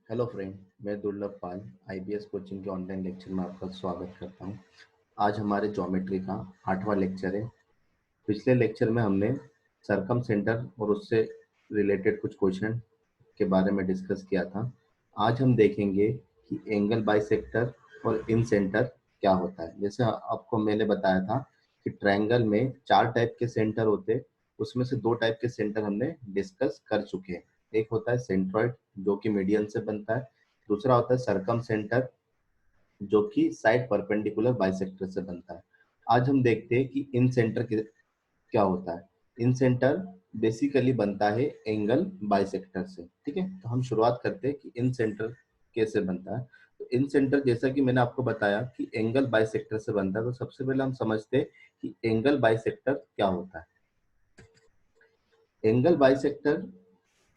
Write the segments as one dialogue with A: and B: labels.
A: Hello friend, मैं दुर्लभ पाल IBS coaching के ऑनलाइन लेक्चर में आपका स्वागत करता हूं। आज हमारे ज्योमेट्री का 8वां लेक्चर है। पिछले लेक्चर में हमने सरकम सेंटर और उससे रिलेटेड कुछ क्वेश्चन के बारे में डिस्कस किया था। आज हम देखेंगे कि एंगल बाइसेक्टर और इन सेंटर क्या होता है। जैसे आपको मैंने बताया था कि ट्रायंगल में 4 टाइप के सेंटर होते हैं, उसमें से 2 टाइप के सेंटर हमने डिस्कस कर चुके हैं। एक होता है सेंट्रॉइड जो कि मीडियन से बनता है, दूसरा होता है सरकम सेंटर जो कि साइड परपेंडिकुलर बाइसेक्टर से बनता है। आज हम देखते हैं कि इन सेंटर क्या होता है। इन सेंटर बेसिकली बनता है एंगल बाइसेक्टर से। ठीक है, तो हम शुरुआत करते हैं कि इन सेंटर कैसे बनता है। तो इन सेंटर जैसा कि मैंने आपको बताया कि एंगल बाइसेक्टर से बनता है, तो सबसे पहले हम समझते हैं कि एंगल बाइसेक्टर क्या होता है। एंगल बाइसेक्टर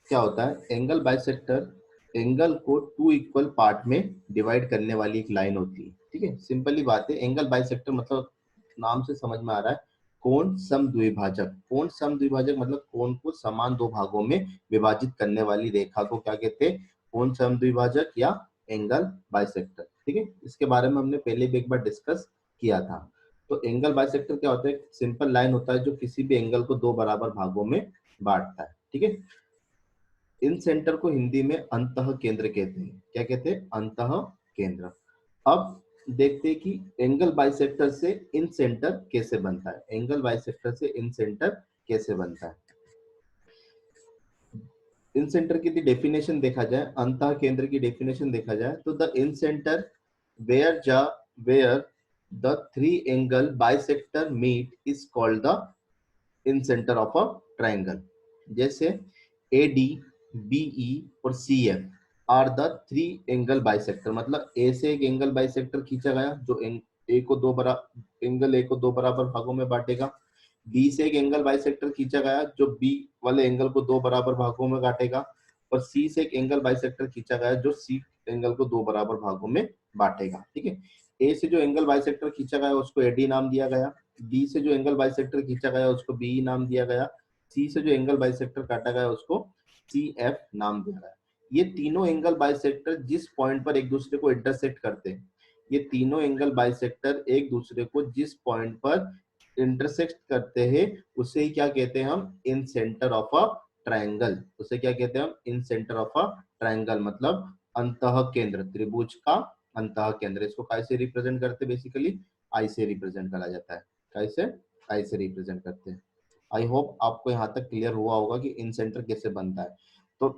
A: क्या होता है? एंगल बाइसेक्टर एंगल को 2 इक्वल पार्ट में डिवाइड करने वाली एक लाइन होती है। ठीक है, सिंपली बात है। एंगल बाइसेक्टर मतलब नाम से समझ में आ रहा है, कोण समद्विभाजक। कोण समद्विभाजक मतलब कोण को समान 2 भागों में विभाजित करने वाली रेखा को क्या कहते हैं? कोण समद्विभाजक या एंगल बाइसेक्टर। ठीक है, इसके बारे में हमने पहले भी एक बार डिस्कस किया था। तो एंगल बाइसेक्टर क्या होता है? सिंपल लाइन होता है जो किसी भी एंगल को 2 बराबर भागों में बांटता है। ठीक है, इन सेंटर को हिंदी में अंतः केंद्र कहते हैं। क्या कहते हैं? अंतः केंद्र। अब देखते हैं कि एंगल बाइसेक्टर से इन सेंटर कैसे बनता है। एंगल बाइसेक्टर से इन सेंटर कैसे बनता है? इन सेंटर की डेफिनेशन देखा जाए, अंतः केंद्र की डेफिनेशन देखा जाए तो the incentre where the 3 angle bisector meet is called the incentre of a triangle. जैसे ए डी, बीई और C F are the 3 angle bisector. मतलब ए से एक एंगल बाइसेक्टर खींचा गया जो एंगल ए को 2 बराबर भागों में बांटेगा। बी से एक एंगल बाइसेक्टर खींचा गया जो बी वाले एंगल को 2 बराबर भागों में काटेगा। और सी से एक एंगल बाइसेक्टर खींचा गया जो सी एंगल को 2 बराबर भागों में बांटेगा। ठीक है, ए से जो एंगल बाइसेक्टर खींचा गया उसको एडी नाम दिया गया। बी से जो एंगल बाइसेक्टर खींचा गया उसको बी नाम दिया गया। सी से जो एंगल बाइसेक्टर काटा गया उसको सी एफ नाम दिया गया। ये तीनों एंगल बाइसेक्टर जिस पॉइंट पर एक दूसरे को इंटरसेक्ट करते हैं, ये तीनों एंगल बाइसेक्टर एक दूसरे को जिस पॉइंट पर इंटरसेक्ट करते हैं उसे ही क्या कहते हैं? हम इन सेंटर ऑफ अ ट्रायंगल। उसे क्या कहते हैं? हम इन सेंटर ऑफ अ ट्रायंगल मतलब अंतः केंद्र, त्रिभुज का अंतः केंद्र। इसको कैसे रिप्रेजेंट करते हैं? बेसिकली आई से रिप्रेजेंट करा जाता है। कैसे? आई से रिप्रेजेंट करते हैं। आई होप आपको यहाँ तक क्लियर हुआ होगा कि इन सेंटर कैसे बनता है। तो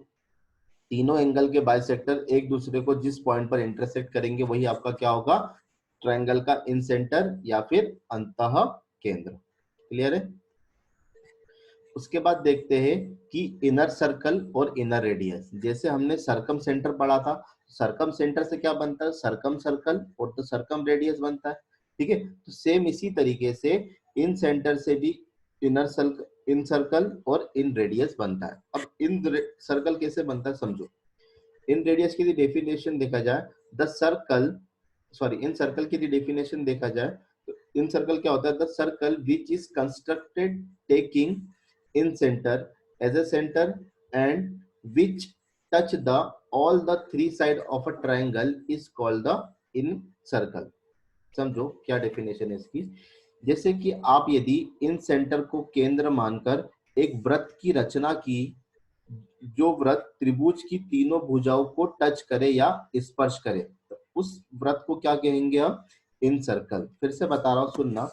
A: तीनों एंगल के बाइसेक्टर एक दूसरे को जिस पॉइंट पर इंटरसेक्ट करेंगे वही आपका क्या होगा? ट्रायंगल का इन सेंटर या फिर अंतः केंद्र। क्लियर है? उसके बाद देखते हैं कि इनर सर्कल और इनर रेडियस। जैसे हमने सरकम सेंटर पढ़ा था, सरकम सेंटर से क्या बनता है? सरकम सर्कल और तो सरकम रेडियस बनता है। ठीक है, तो सेम इसी तरीके से इन सेंटर से भी इन सर्कल और इन रेडियस बनता है। अब इन सर्कल कैसे बनता है समझो। इन रेडियस की डेफिनेशन देखा जाए, the circle sorry in circle की डेफिनेशन देखा जाए तो इन सर्कल क्या होता है? The circle which is constructed taking in center as a center and which touch the all the 3 side of a triangle is called the in circle। समझो क्या definition है इसकी। जैसे कि आप यदि इन सेंटर को केंद्र मानकर एक वृत्त की रचना की, जो वृत्त त्रिभुज की तीनों भुजाओं को टच करे या स्पर्श करे, तो उस वृत्त को क्या कहेंगे हम? इन सर्कल। फिर से बता रहा हूं, सुनना।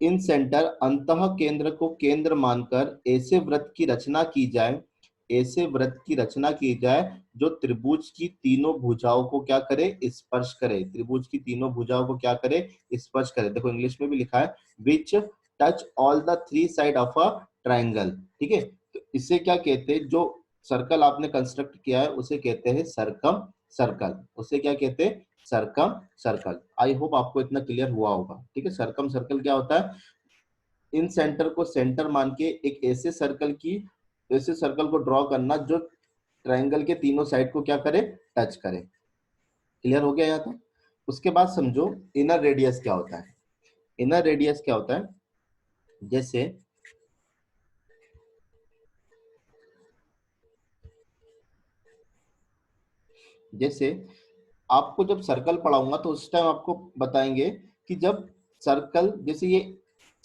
A: इन सेंटर अंतः केंद्र को केंद्र मानकर ऐसे वृत्त की रचना की जाए, ऐसे वृत्त की रचना की जाए जो त्रिभुज की तीनों भुजाओं को क्या करे? स्पर्श करे। त्रिभुज की तीनों भुजाओं को क्या करे? स्पर्श करे। देखो इंग्लिश में भी लिखा है विच touch all the 3 side of a triangle. ठीक है, तो इसे क्या कहते हैं? जो सर्कल आपने कंस्ट्रक्ट किया है उसे कहते हैं सरकम सर्कल। उसे क्या कहते हैं? सरकम सर्कल। आई होप आपको इतना क्लियर हुआ होगा। ठीक है, सरकम सर्कल क्या होता है? इन सेंटर को सेंटर मान के एक ऐसे सर्कल को ड्रॉ करना जो ट्रायंगल के तीनों साइड को क्या करे? टच करे। क्लियर हो गया यहाँ तक? उसके बाद समझो इनर रेडियस क्या होता है। इनर रेडियस क्या होता है? जैसे जैसे आपको जब सर्कल पढ़ाऊंगा तो उस टाइम आपको बताएंगे कि जब सर्कल, जैसे ये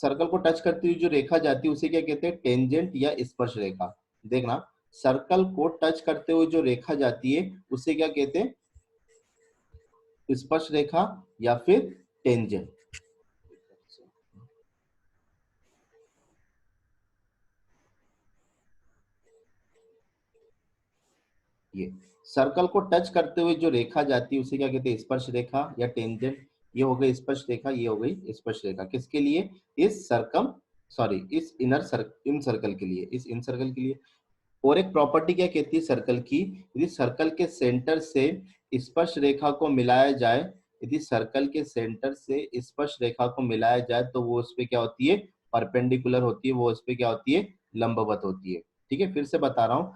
A: सर्कल को टच करती हुई जो रेखा जाती है उसे क्या कहते हैं, टेंजेंट या स्पर्श रेखा। देखना, सर्कल को टच करते हुए जो रेखा जाती है उसे क्या कहते हैं, स्पर्श रेखा या फिर टेंजेंट। ये सर्कल को टच करते हुए जो रेखा जाती है उसे क्या कहते हैं, स्पर्श रेखा या टेंजेंट। ये हो गई स्पर्श रेखा, ये हो गई स्पर्श रेखा। किसके लिए, इस सर्कम सॉरी इस इन सर्कल के लिए, इस इन सर्कल के लिए। और एक प्रॉपर्टी क्या कहती है सर्कल की, यदि सर्कल के सेंटर से स्पर्श रेखा को मिलाया जाए, यदि सर्कल के सेंटर से स्पर्श रेखा को मिलाया जाए तो वो उस पे क्या होती है, परपेंडिकुलर होती है, वो उस पे क्या होती है, लंबवत होती है। ठीक है, फिर से बता रहा हूं,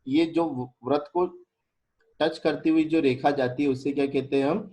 A: ये जो वृत्त को टच करती हुई जो रेखा जाती है उसे क्या कहते हैं हम,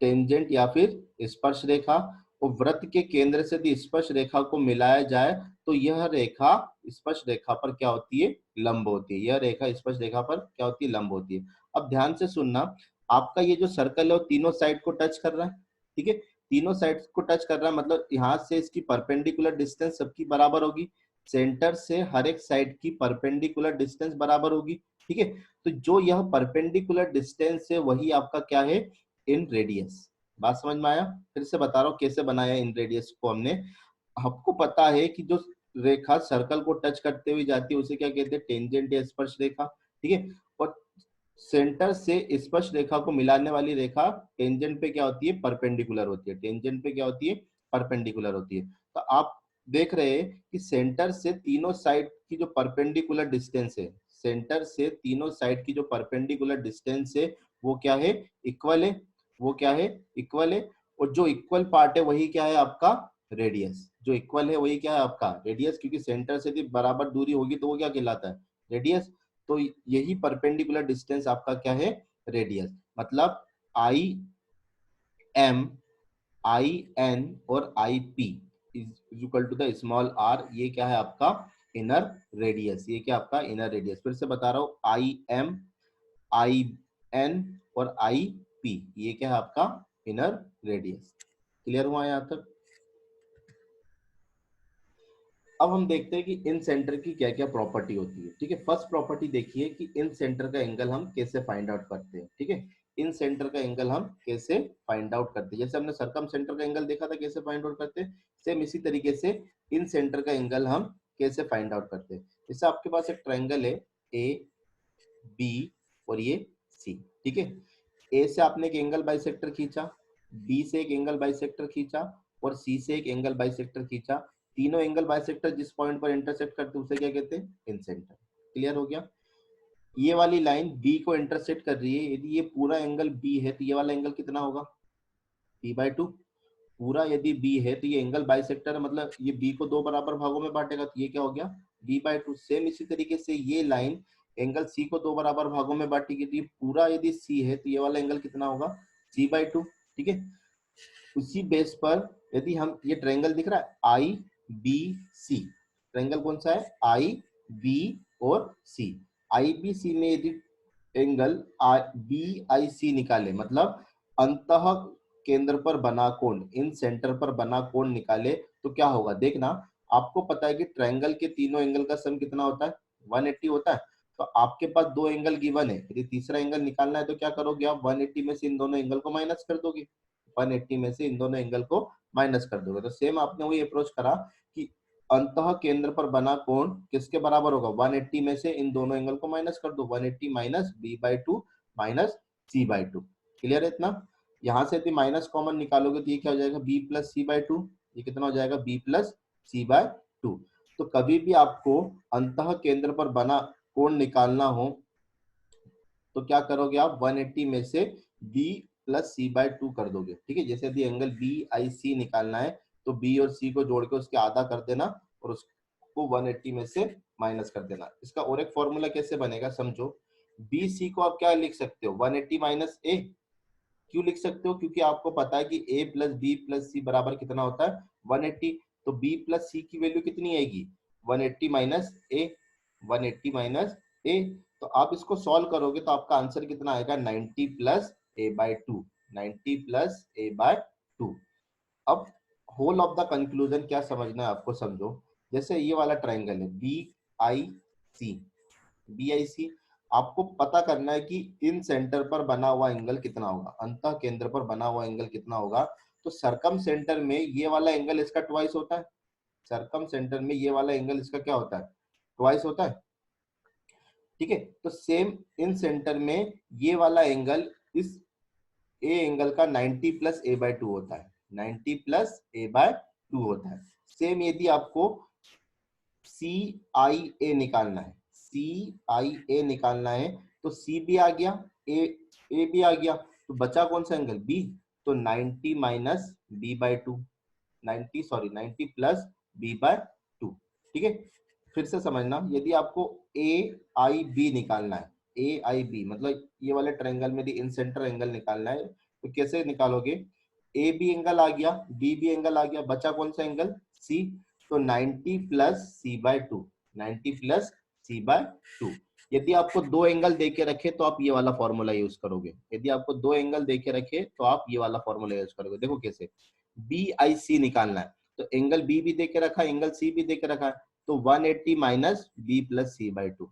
A: टेंजेंट या फिर स्पर्श रेखा। और वृत्त के केंद्र से यदि स्पर्श रेखा को मिलाया जाए तो यह रेखा स्पर्श रेखा पर क्या होती है, लंब होती है। यह रेखा स्पर्श रेखा पर क्या होती है, लंब होती है। अब ध्यान से सुनना, आपका ये जो सर्कल है वो तीनों साइड को टच कर रहा है। ठीक है, तीनों साइड को टच कर रहा है, मतलब यहाँ से इसकी परपेंडिकुलर डिस्टेंस सबकी बराबर होगी। सेंटर से हर एक साइड की परपेंडिकुलर डिस्टेंस बराबर होगी। ठीक है, तो जो यह परपेंडिकुलर डिस्टेंस है वही आपका क्या है, इन रेडियस। बात समझ में आया? फिर से बता रहा हूँ कैसे बनाया इन रेडियस को हमने। आपको पता है कि जो रेखा सर्कल को टच करते हुए जाती है उसे क्या कहते हैं, टेंजेंट या स्पर्श रेखा। ठीक है, और सेंटर से स्पर्श रेखा को मिलाने वाली रेखा टेंजेंट पे क्या होती है, परपेंडिकुलर होती है। टेंजेंट पे क्या होती है, परपेंडिकुलर होती है। तो आप देख रहे हैं कि सेंटर से तीनों साइड की जो परपेंडिकुलर डिस्टेंस है, सेंटर से तीनों साइड की जो परपेंडिकुलर डिस्टेंस है वो क्या है, इक्वल है। वो क्या है, इक्वल है। और जो इक्वल पार्ट है वही क्या है आपका, रेडियस। जो इक्वल है वही क्या है आपका रेडियस, क्योंकि सेंटर से यदि बराबर दूरी होगी तो वो क्या कहलाता है, रेडियस। तो यही परपेंडिकुलर डिस्टेंस आपका क्या है, रेडियस। मतलब आई एम, आई एन और I P is equal to the small r, ये क्या है आपका इनर रेडियस। ये क्या आपका इनर रेडियस। फिर से बता रहा हूं, आई एम, आई एन और आई पी, ये क्या है आपका इनर रेडियस। क्लियर हुआ यहाँ तक? अब हम देखते हैं कि इन सेंटर की क्या क्या प्रॉपर्टी होती है। ठीक है, फर्स्ट प्रॉपर्टी देखिए कि इन सेंटर का एंगल हम कैसे फाइंड आउट करते हैं। ठीक है, इन सेंटर का एंगल हम कैसे फाइंड आउट करते हैं, जैसे हमने सरकम सेंटर का एंगल देखा था कैसे फाइंड आउट करते हैं, सेम इसी तरीके से इन सेंटर का एंगल हम कैसे फाइंड आउट करते हैं। जैसे आपके पास एक ट्रायंगल है ए बी और ये सी। ठीक है, ए से आपने एक एंगल बाइसेक्टर खींचा, बी से एक एंगल बाइसेक्टर खींचा और सी से एक एंगल बाइसेक्टर खींचा। तीनों एंगल बाइसेक्टर जिस पॉइंट पर इंटरसेक्ट करते हैं उसे क्या कहते हैं, इन सेंटर। क्लियर हो गया? ये वाली लाइन बी को इंटरसेक्ट कर रही है, यदि ये पूरा एंगल बी है तो ये वाला एंगल कितना होगा, p/2। पूरा यदि बी है तो ये एंगल बाइसेक्टर है, मतलब ये बी को दो बराबर भागों में बांटेगा तो ये क्या हो गया, b/2। सेम इसी तरीके से ये लाइन एंगल सी को दो बराबर भागों में बांटेगी तो ये पूरा यदि सी है तो ये वाला एंगल कितना होगा, c/2। ठीक है, उसी बेस पर यदि हम, ये ट्रायंगल दिख रहा है आई बी सी, ट्रायंगल कौन सा है, आई बी और सी। आई बी सी में यदि एंगल बी आई सी निकाले, मतलब अंतः केंद्र पर बना कोण, इन सेंटर पर बना कोण निकाले तो क्या होगा, देखना। आपको पता है कि ट्रायंगल के तीनों एंगल का सम कितना होता है, 180 होता है। तो आपके पास दो एंगल गिवन है, यदि तीसरा एंगल निकालना है तो क्या करोगे आप, 180 में से इन दोनों एंगल को माइनस कर दोगे। 180 में से इन दोनों एंगल को माइनस कर दोगे। तो सेम आपने वही अप्रोच करा कि अंतः केंद्र पर बना कोण किसके बराबर होगा, 180 में से इन दोनों एंगल को माइनस कर दो, 180 minus b/2 minus c/2। Clear है इतना? यहां से यदि माइनस कॉमन निकालोगे तो ये क्या हो जाएगा, b प्लस c/2। ये कितना हो जाएगा, b प्लस c/2। तो कभी भी आपको अंतः केंद्र पर बना कोण निकालना हो तो क्या करोगे आप, 180 में से b प्लस c/2 कर दोगे। ठीक है, जैसे यदि एंगल बी आई सी निकालना है तो b और c को जोड़ के उसके आधा कर देना और उसको 180 में से माइनस कर देना। इसका और एक फॉर्मूला कैसे बनेगा समझो, बी सी को आप क्या लिख सकते हो, 180 माइनस ए। क्यों लिख सकते हो, क्योंकि आपको पता है कि a प्लस बी प्लस सी बराबर कितना होता है, 180। तो b प्लस सी की वैल्यू कितनी आएगी, 180 माइनस ए, 180 माइनस ए। तो आप इसको सॉल्व करोगे तो आपका आंसर कितना आएगा 90 प्लस ए बाय 2, 90 प्लस ए बाय 2। अब होल ऑफ द कंक्लूजन क्या समझना है आपको, समझो। जैसे ये वाला ट्राइंगल है B I C, B I सी, आपको पता करना है कि इन सेंटर पर बना हुआ एंगल कितना होगा, अंतः केंद्र पर बना हुआ एंगल कितना होगा। तो सरकम सेंटर में ये वाला एंगल इसका ट्वाइस होता है, सरकम सेंटर में ये वाला एंगल इसका क्या होता है, ट्वाइस होता है, ठीक है। तो सेम इन सेंटर में ये वाला एंगल इस ए एंगल का 90 प्लस ए बाय 2 होता है, 90 प्लस ए बाय 2 होता है। सेम यदि आपको सी आई ए निकालना है, सी आई ए निकालना है, तो सी भी आ गया, ए भी आ गया, तो बचा कौन सा एंगल, बी। तो 90 minus B by 2, 90 plus B by 2, ठीक है। फिर से समझना, यदि आपको ए आई बी निकालना है, ए आई बी मतलब ये वाले ट्रायंगल में इन सेंटर एंगल निकालना है, तो कैसे निकालोगे, ए बी एंगल आ गया, बी बी एंगल आ गया, बचा कौन सा एंगल, सी। तो 90 प्लस सी बाय 2, 90 प्लस सी बाय 2। यदि आपको दो एंगल देके रखे तो आप ये वाला फॉर्मूला यूज करोगे, यदि आपको दो एंगल देके रखे तो आप ये वाला फॉर्मूला यूज करोगे। देखो कैसे, बी आई सी निकालना है, तो एंगल बी भी देके रखा है, एंगल सी भी देके रखा है, तो 180 माइनस बी प्लस सी बाय 2।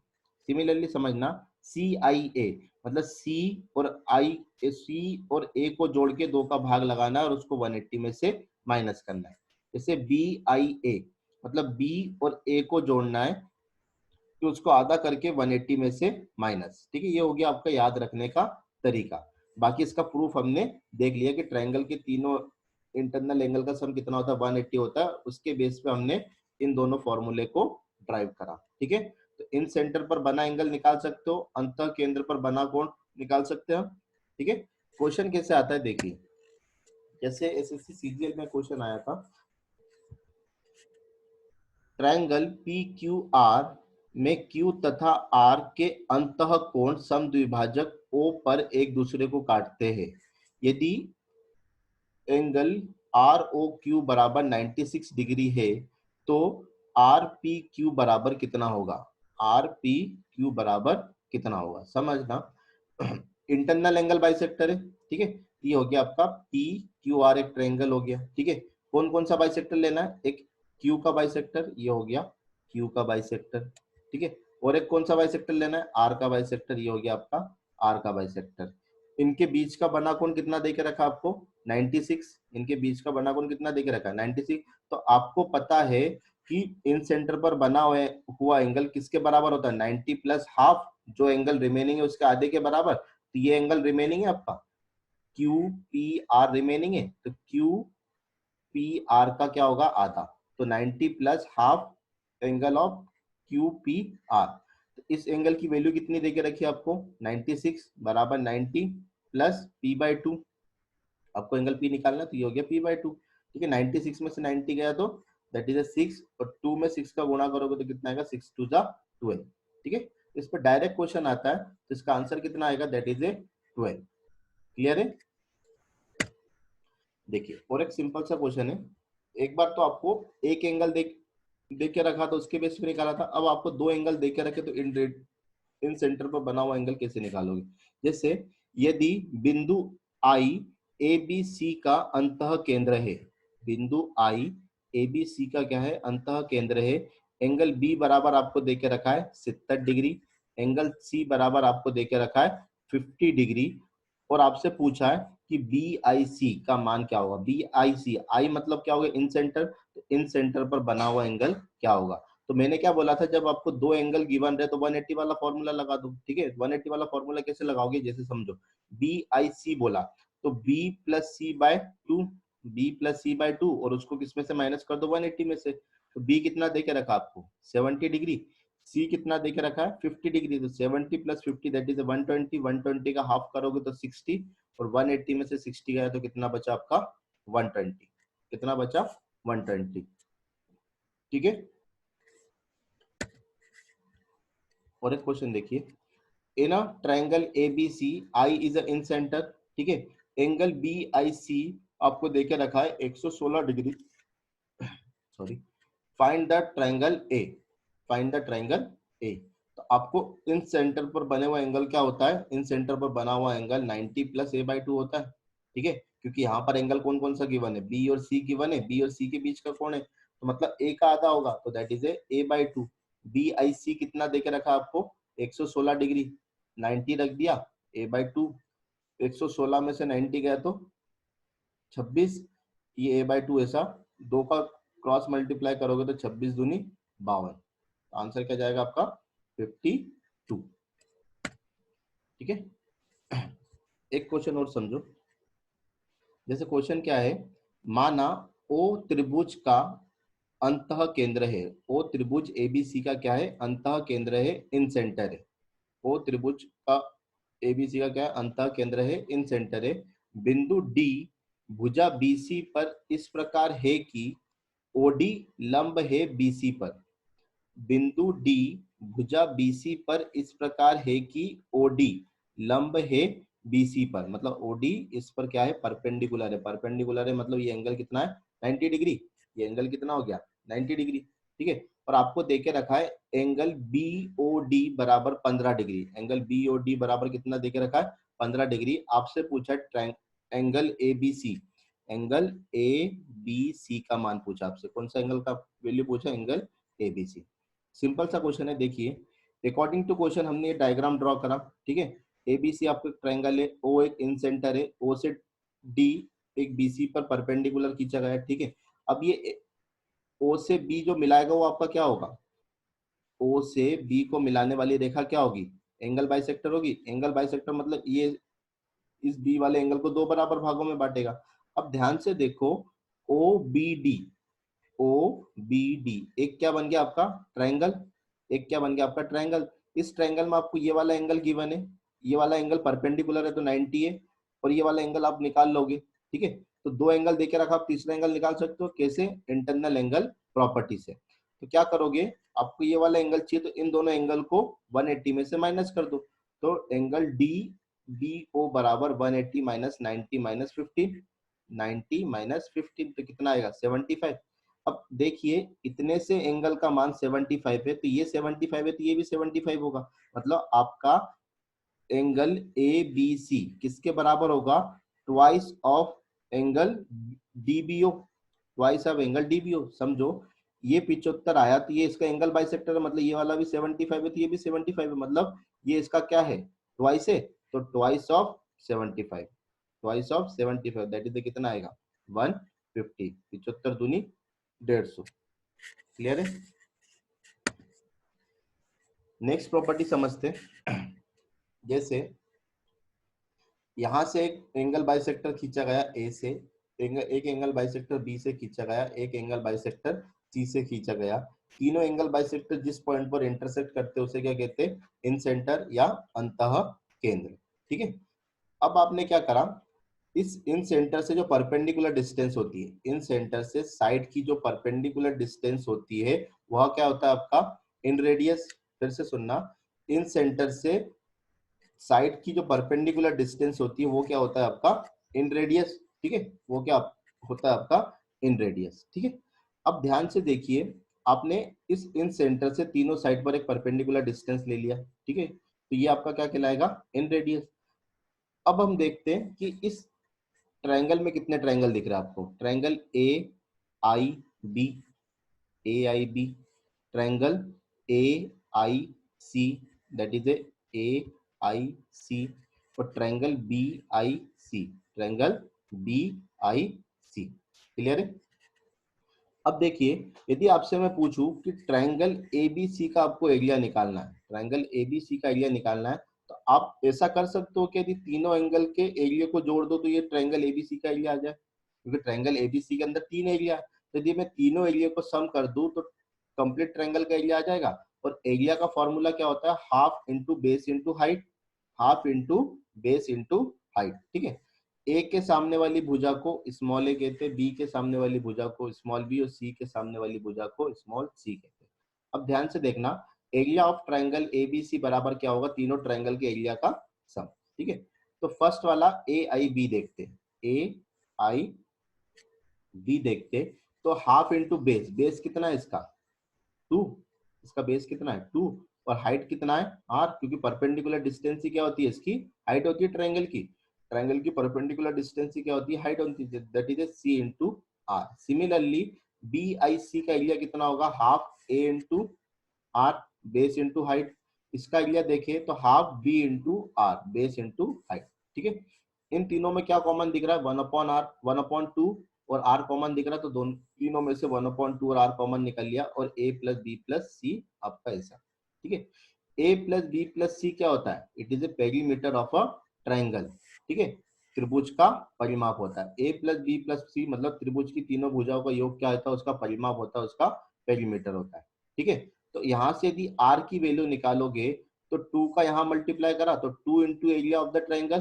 A: सिमिलरली समझना, सी आई ए मतलब सी और आई, सी और ए को जोड़ के दो का भाग लगाना है और उसको 180 में से माइनस करना है। जैसे बी आई ए मतलब बी और ए को जोड़ना है, तो उसको आधा करके 180 में से माइनस, ठीक है। ये हो गया आपका याद रखने का तरीका। बाकी इसका प्रूफ हमने देख लिया कि ट्रायंगल के तीनों इंटरनल एंगल का सम कितना होता है, 180 होता है। उसके बेस पे हमने इन दोनों फॉर्मूले को ड्राइव करा, ठीक है। तो इन सेंटर पर बना एंगल निकाल सकते हो, अंतः केंद्र पर बना कोण निकाल सकते हो, ठीक है। क्वेश्चन कैसे आता है देखिए, जैसे एसएससी सीजीएल में क्वेश्चन आया था, ट्रायंगल पी क्यू आर में Q तथा R के अंतः कोण समद्विभाजक O पर एक दूसरे को काटते हैं। यदि एंगल आर ओ क्यू बराबर 96 डिग्री है तो आर पी क्यू बराबर कितना होगा, आर पी क्यू बराबर कितना होगा, समझना। इंटरनल एंगल बाइसेक्टर है, ठीक है। ये हो गया आपका पी क्यू आर, एक ट्रायंगल हो गया, ठीक है। कौन कौन सा बाइसेक्टर लेना है, एक क्यू का बाइसेक्टर, ये हो गया क्यू का बाइसेक्टर, ठीक है। और एक कौन सा बाइसेक्टर लेना है, आर का बाइसेक्टर, ये हो गया आपका आर का बाइसेक्टर। इनके बीच का बना कोण कितना देके रखा आपको, 96। इनके बीच का बना कोण कितना देके रखा है, 96। तो आपको पता है कि इन सेंटर पर बना हुआ एंगल किसके बराबर होता है, 90 प्लस हाफ, जो एंगल रिमेनिंग है उसके आधे के बराबर। तो ये एंगल रिमेनिंग है आपका, क्यू पी आर रिमेनिंग है, तो क्यू पी आर का क्या होगा, आधा। तो 90 plus half angle of Q P R. तो इस एंगल की वैल्यू कितनी देके रखी है आपको, 96 बराबर 90 प्लस पी बाय 2। आपको एंगल पी निकालना, तो ये हो गया पी बाय 2, ठीक है। 96 में से 90 गया तो दैट इज 6, और 2 में 6 का गुणा करोगे तो कितना आएगा, 6 टू जा 12, ठीक है। इस पर डायरेक्ट क्वेश्चन आता है, तो इसका आंसर कितना आएगा, दैट इज 12। क्लियर है। देखिए और एक सिंपल सा क्वेश्चन है, एक बार तो आपको एक एंगल देख के रखा था, उसके बेस पे निकाला था। अब आपको दो एंगल देख के रखे, तो इन सेंटर पर बना हुआ एंगल कैसे निकालोगे। जैसे यदि बिंदु आई ए बी सी का अंतः केंद्र है, बिंदु आई ए बी सी का क्या है, अंतः केंद्र है। एंगल बी बराबर आपको देके रखा है 70 डिग्री, एंगल सी बराबर आपको देके रखा है 50 डिग्री, और आपसे पूछा है कि बी आई सी का मान क्या होगा। बी आई सी, आई मतलब क्या होगा, इन सेंटर, तो इन सेंटर पर बना हुआ एंगल क्या होगा। तो मैंने क्या बोला था, जब आपको दो एंगल गिवन रहे तो 180 वाला फॉर्मूला लगा दो, ठीक है। 180 वाला फॉर्मूला कैसे लगाओगे, जैसे समझो बी आई सी बोला, तो बी प्लस सी बाय 2, बी प्लस सी बाय 2, और उसको किसमें से माइनस कर दो, 180 में से। तो बी कितना देके रखा आपको, 70 डिग्री, सी कितना देके रखा है 50 डिग्री, तो 70 प्लस 50 दैट इज 120, 120 का हाफ करोगे तो 60, और 180 में से 60 गया तो कितना बचा आपका, 120, कितना बचा, 120, ठीक है। और एक क्वेश्चन देखिए, in a triangle ABC I is a incentre, ठीक है। एंगल बी आई सी आपको देके रखा है 116 degree, sorry, find the triangle A, find the triangle A. तो आपको इन सेंटर पर बने हुआ एंगल क्या होता है, इन सेंटर पर बना हुआ angle 90 plus A by to होता है, ठीक है, क्योंकि यहाँ पर एंगल कौन कौन सा गिवन है, बी और सी गिवन है, बी और सी के बीच का कोण है, तो मतलब ए का आधा होगा, तो that is A by two. B I C कितना देके रखा आपको, 116 डिग्री, 90 रख दिया, ए बाई टू, 116 में से 90 गया तो 26, ये ए बाई टू, ऐसा दो का क्रॉस मल्टीप्लाई करोगे तो 26 दूनी 52, आंसर क्या जाएगा आपका 52, ठीक है। एक क्वेश्चन और समझो, जैसे क्वेश्चन क्या है, माना ओ त्रिभुज का अंतः केंद्र है, ओ त्रिभुज एबीसी का क्या है, अंतः केंद्र है, इन सेंटर है, ओ त्रिभुज का एबीसी का क्या है, अंतः केंद्र है, इन सेंटर है, बिंदु डी भुजा बीसी पर इस प्रकार है कि ओडी लंब है बीसी पर, बिंदु डी भुजा बीसी पर इस प्रकार है कि ओडी लंब है बीसी पर, मतलब ओडी इस पर क्या है, परपेंडिकुलर है, परपेंडिकुलर है मतलब ये एंगल कितना है 90 डिग्री, ये एंगल कितना हो गया 90 डिग्री, ठीक है। और आपको देके रखा है एंगल बी ओ डी बराबर 15 degree, angle B O D बराबर कितना देके रखा है 15 डिग्री, आपसे पूछा angle A B C, angle A B C का मान पूछा आपसे, कौन सा एंगल का वैल्यू पूछा, angle A B C. Simple सा क्वेश्चन है, देखिए अकॉर्डिंग टू क्वेश्चन हमने ये डायग्राम ड्रॉ करा, ठीक है, एबीसी आपको एक ट्रायंगल है, ओ एक इन सेंटर है, ओ से डी एक बीसी पर परपेंडिकुलर खींचा गया है, ठीक है। अब ये ओ से बी जो मिलाएगा वो आपका क्या होगा, ओ से बी को मिलाने वाली रेखा क्या होगी, एंगल बाइसेक्टर होगी, एंगल बाइसेक्टर मतलब ये इस बी वाले एंगल को दो बराबर भागों में बांटेगा। अब ध्यान से देखो, O B D, O B D एक क्या बन गया आपका ट्रायंगल, एक क्या बन गया आपका ट्रायंगल, इस ट्रायंगल में आपको ये वाला एंगल गिवन है, ये वाला एंगल परपेंडिकुलर है तो 90 है, और ये वाला एंगल आप निकाल लोगे, ठीक है। तो दो एंगल देके रखा, आप तीसरा एंगल निकाल सकते हो, कैसे, इंटरनल एंगल प्रॉपर्टी से। तो क्या करोगे, आपको ये वाला एंगल चाहिए तो इन दोनों एंगल को 180 में से माइनस कर दो, तो एंगल डी बी ओ बराबर 180 माइनस 90 माइनस 15, 90 माइनस 15 तो कितना आएगा 75। अब देखिए इतने से एंगल का मान 75 है, तो ये 75 है तो ये भी 75 होगा, मतलब आपका एंगल ए बी सी किसके बराबर होगा, twice of angle DBO, twice of angle DBO, समझो ये 75 आया तो ये इसका एंगल बाइसेक्टर है, मतलब ये वाला भी 75 है तो ये भी 75 है, मतलब ये इसका क्या है ट्वाइस है, तो twice of 75, twice of 75 that is कितना आएगा 150, 75 दूनी 150, क्लियर है। नेक्स्ट प्रॉपर्टी समझते हैं, जैसे यहां से एक एंगल बाइसेक्टर खींचा गया ए से, एक एंगल बाइसेक्टर बी से खींचा गया, एक एंगल बाइसेक्टर सी से खींचा गया, तीनों एंगल बाइसेक्टर जिस पॉइंट पर इंटरसेक्ट करते हैं उसे क्या कहते हैं, इन सेंटर या अंतः केंद्र, ठीक है। अब आपने क्या करा, इस इन सेंटर से जो परपेंडिकुलर डिस्टेंस होती है, इन सेंटर से साइड की जो परपेंडिकुलर डिस्टेंस होती है वह क्या होता है आपका इन रेडियस, फिर से सुनना, इन सेंटर से साइड की जो परपेंडिकुलर डिस्टेंस होती है वो क्या होता है आपका इन रेडियस, ठीक है, वो क्या होता है आपका इन रेडियस, ठीक है। अब ध्यान से देखिए, आपने इस इन सेंटर से तीनों साइड पर एक परपेंडिकुलर डिस्टेंस ले लिया, ठीक है, तो ये आपका क्या कहलाएगा इन रेडियस। अब हम देखते हैं कि इस ट्रायंगल में कितने ट्रायंगल दिख रहे हैं आपको, triangle A I B, A I B, triangle A I C, that is A I C, और triangle B I C, triangle B I C, clear है। अब देखिए यदि आपसे मैं पूछूं कि ट्रायंगल एबीसी का आपको एरिया निकालना है, ट्रायंगल एबीसी का एरिया निकालना है, तो आप ऐसा कर सकते हो कि यदि तीनों एंगल के एरिया को जोड़ दो तो ये ट्रायंगल एबीसी का एरिया आ जाए, क्योंकि ट्रायंगल एबीसी के अंदर तीन एरिया है, तो यदि मैं तीनों एरिया को सम कर दूं तो कंप्लीट ट्रायंगल का एरिया आ जाएगा। और एरिया का फॉर्मूला क्या होता है, half into base into height, half into base into height, ठीक है। ए के सामने वाली भुजा को स्मॉल ए कहते हैं, बी के सामने वाली भुजा को स्मॉल बी, और सी के सामने वाली भुजा को स्मॉल सी कहते हैं। अब ध्यान से देखना, एरिया ऑफ ट्रायंगल एबीसी बराबर क्या होगा, तीनों ट्रायंगल के एरिया का सम, ठीक है। तो फर्स्ट वाला ए आई बी देखते हैं, ए आई बी देखते, तो हाफ इंटू बेस, बेस कितना है इसका 2, इसका बेस कितना है 2, और हाइट कितना है r, क्योंकि परपेंडिकुलर डिस्टेंस ही क्या होती है इसकी हाइट होती है ट्रायंगल की। ट्रायंगल की परपेंडिकुलर डिस्टेंस ही क्या होती है हाइट होती है, that is c into r। Similarly BIC का एरिया कितना होगा half a into r base into height. इसका एरिया देखें तो half B into r base into height. ठीक है, इन तीनों में क्या कॉमन दिख रहा है 1/r 1/2 और r कॉमन दिख रहा है, तो दोनों तीनों में से 1/2 और r कॉमन निकल लिया और a प्लस बी प्लस सी आपका ऐसा। ठीक है, a प्लस बी प्लस सी क्या होता है, it is A perimeter of a triangle. ठीक है, त्रिभुज का परिमाप होता है। a प्लस बी प्लस सी मतलब त्रिभुज की तीनों भुजाओं का योग क्या होता है, उसका परिमाप होता है, उसका पेरीमीटर होता है। ठीक है, तो यहां से यदि r की वैल्यू निकालोगे तो 2 का यहां मल्टीप्लाई करा तो 2 into area of the triangle,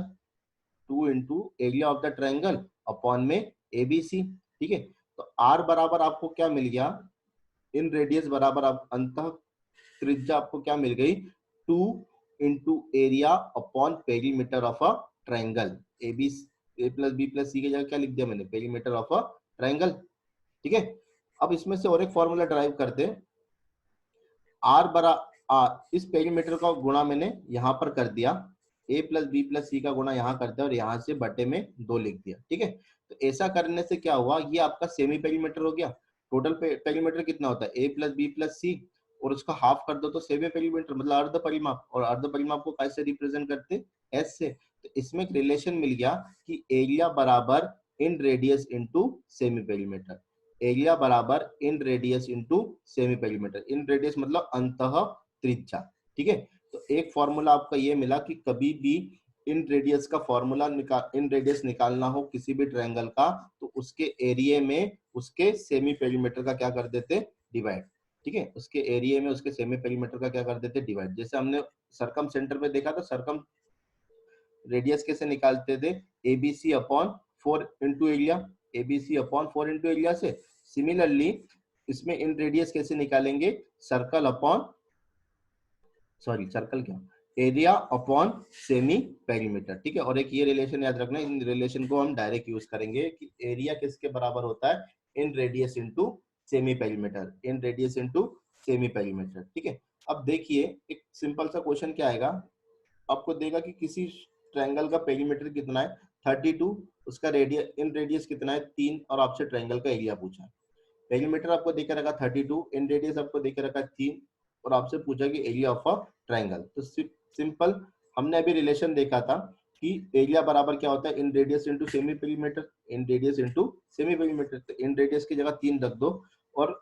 A: 2 into area of the triangle upon में एबीसी। ठीक है, तो r बराबर आपको क्या मिल गया, इन रेडियस बराबर आप अंतः त्रिज्या आपको क्या मिल गई 2 into area upon perimeter of a triangle. A B A plus B plus C की जगह क्या लिख दिया मैंने, पेरीमीटर ऑफ अ ट्राइंगल। ठीक है, अब इसमें से और एक फॉर्मूला ड्राइव करते हैं, आर बरा इस पेरीमीटर का गुणा मैंने यहां पर कर दिया, ए प्लस बी प्लस सी का गुणा यहां कर दिया और यहां से बटे में 2 लिख दिया। ठीक है, तो ऐसा करने से क्या हुआ, ये आपका सेमी पेरीमीटर हो गया। टोटल पेरीमीटर कितना होता है ए प्लस बी प्लस सी और उसका हाफ कर दो तो सेमी पेरीमीटर मतलब अर्ध परिमाप, और अर्ध परिमाप को कैसे रिप्रेजेंट करते एस से। तो इसमें एक रिलेशन मिल गया कि एरिया बराबर inradius into semi perimeter, area बराबर inradius into semi perimeter, inradius मतलब अंतः त्रिज्या। ठीक है, तो एक फॉर्मूला आपका ये मिला कि कभी भी इन रेडियस का फॉर्मूला इन रेडियस निकालना हो किसी भी ट्रायंगल का तो उसके एरिया में उसके सेमी पेरीमीटर का क्या कर देते डिवाइड। ठीक है, उसके एरिया में उसके सेमी पेरीमीटर का क्या कर देते डिवाइड। जैसे हमने सरकम सेंटर पे देखा था, सरकम रेडियस कैसे निकालते थे, ABC upon 4 into area, ABC upon 4 into area से। सिमिलरली इसमें इन रेडियस कैसे निकालेंगे, सर्कल अपॉन सॉरी सर्कल क्या एरिया अपॉन सेमी पेरीमीटर। ठीक है, और एक ये रिलेशन याद रखना, इन रिलेशन को हम डायरेक्ट यूज करेंगे कि एरिया किसके बराबर होता है इन radius into semi perimeter, inradius into semi perimeter. ठीक है, अब देखिए एक सिंपल सा क्वेश्चन क्या आएगा, आपको देगा कि किसी ट्रायंगल का पेरीमीटर कितना है 32, उसका रेडियस इन रेडियस कितना है 3 और आपसे ट्रायंगल का एरिया पूछा है। पेरीमीटर आपको देकर रखा 32, इन रेडियस आपको देकर रखा 3 और आपसे पूछा कि एरिया ऑफ अ ट्रायंगल। तो सिंपल हमने अभी रिलेशन देखा था कि एरिया बराबर क्या होता है इन radius into semi perimeter, inradius into semi perimeter. तो इन रेडियस की जगह 3 रख दो और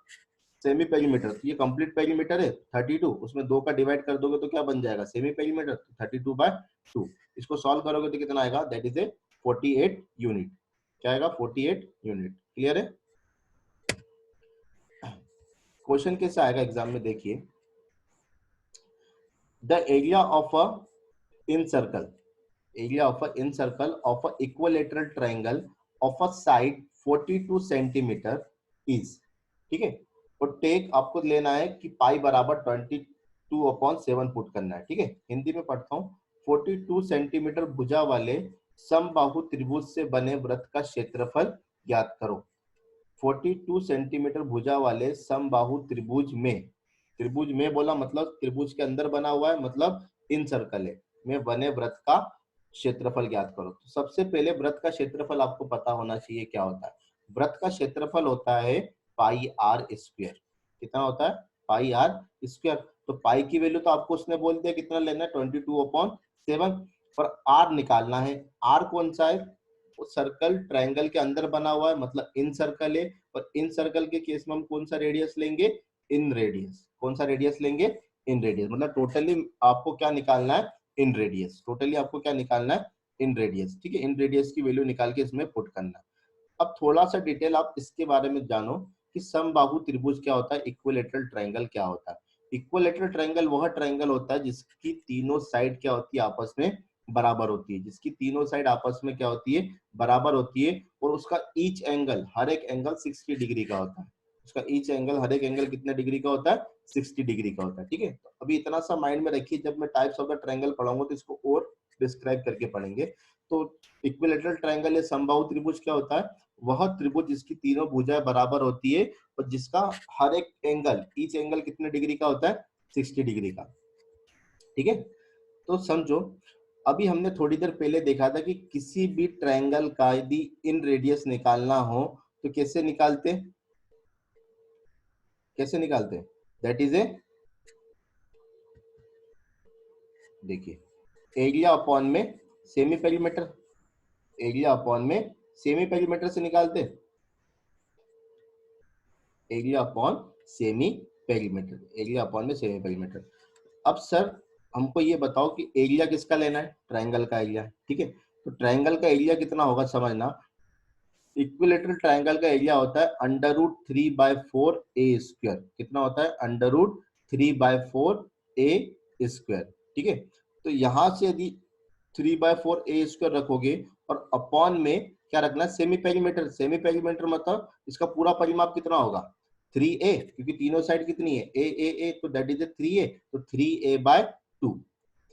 A: सेमी पेरीमीटर, तो ये कंप्लीट पेरीमीटर है 32, उसमें 2 का डिवाइड कर दोगे तो क्या बन जाएगा सेमी पेरीमीटर, 32/2। इसको सॉल्व करोगे तो कितना आएगा, दैट इज ए 48 यूनिट। क्या आएगा 48 यूनिट। क्लियर है, क्वेश्चन कैसे आएगा एग्जाम में देखिए, the area of a in circle, area of a in circle of a equilateral triangle of a side 42 centimetre is. ठीक है, और टेक आपको लेना है कि पाई बराबर 22/7 पुट करना है। ठीक है, हिंदी में पढ़ता हूँ, 42 सेंटीमीटर भुजा वाले समबाहु त्रिभुज से बने वृत्त का क्षेत्रफल ज्ञात करो। 42 सेंटीमीटर भुजा वाले समबाहु त्रिभुज में बोला मतलब त्रिभुज के अंदर बना हुआ है, मतलब इन सर्कल है में बने वृत्त का क्षेत्रफल ज्ञात करो। तो सबसे पहले वृत्त का क्षेत्रफल आपको पता होना चाहिए क्या होता है। वृत्त का क्षेत्रफल होता है पाई आर स्क्वायर। कितना होता है पाई आर स्क्वायर। तो पाई की वैल्यू तो आपको उसने बोल दिया कितना लेना है 22/7, पर आर निकालना है। आर कौन सा है, सर्कल ट्रायंगल के अंदर बना हुआ है मतलब इन सर्कल है, और इन सर्कल के केस में हम कौन सा रेडियस लेंगे इन रेडियस। कौन सा रेडियस लेंगे इन रेडियस, मतलब टोटली आपको क्या निकालना है इन रेडियस, टोटली आपको क्या निकालना है इन रेडियस। ठीक है, इन रेडियस की वैल्यू निकाल के इसमें पुट करना है। अब थोड़ा सा डिटेल आप इसके बारे में जानो कि समबाहु त्रिभुज क्या होता है, इक्विलेटरल ट्रायंगल क्या होता है। इक्विलेटरल ट्रायंगल वह ट्रायंगल होता है जिसकी तीनों साइड क्या होती है आपस में बराबर होती है, जिसकी तीनों साइड आपस में क्या होती है बराबर होती है, और उसका ईच एंगल हर एक एंगल 60 डिग्री का होता है। उसका ईच एंगल हर एक एंगल कितने डिग्री का होता है 60 डिग्री का होता है। ठीक है, तो अभी इतना सा माइंड में रखिए, जब मैं टाइप्स ऑफ द ट्रायंगल पढ़ाऊंगा तो इसको और डिस्क्राइब करके पढ़ेंगे। तो इक्विलेटरल ट्रायंगल या समबाहु त्रिभुज क्या होता है, वह त्रिभुज जिसकी तीनों भुजाएं बराबर होती है और जिसका हर एक एंगल ईच एंगल कितने डिग्री का होता है 60 डिग्री का। ठीक है। तो समझो, अभी हमने थोड़ी देर पहले देखा था कि किसी भी ट्रायंगल का यदि इन रेडियस निकालना हो तो कैसे निकालते, कैसे निकालते, दैट इज ए, देखिए एरिया अपॉन में सेमी पेरीमीटर, एरिया अपॉन में सेमी पेरीमीटर से निकालते, area upon semi perimeter, area upon में सेमी पेरीमीटर। अब सर हमको ये बताओ कि एरिया किसका लेना है, ट्रायंगल का एरिया, ठीक है। तो ट्रायंगल का एरिया कितना होगा समझना, इक्विलेटरल ट्रायंगल का एरिया होता है अंडर रूट 3/4 ए स्क्वायर, कितना होता है, अंडर रूट 3/4 ए स्क्वायर, ठीक है। तो यहां से यदि 3/4 ए स्क्वायर रखोगे और अपॉन में क्या रखना है, सेमी पेरीमीटर, सेमी पेरीमीटर मतलब इसका पूरा परिमाप कितना होगा 3a, क्योंकि तीनों साइड कितनी है ए, तो दैट इज ए 3a, तो 3a/2,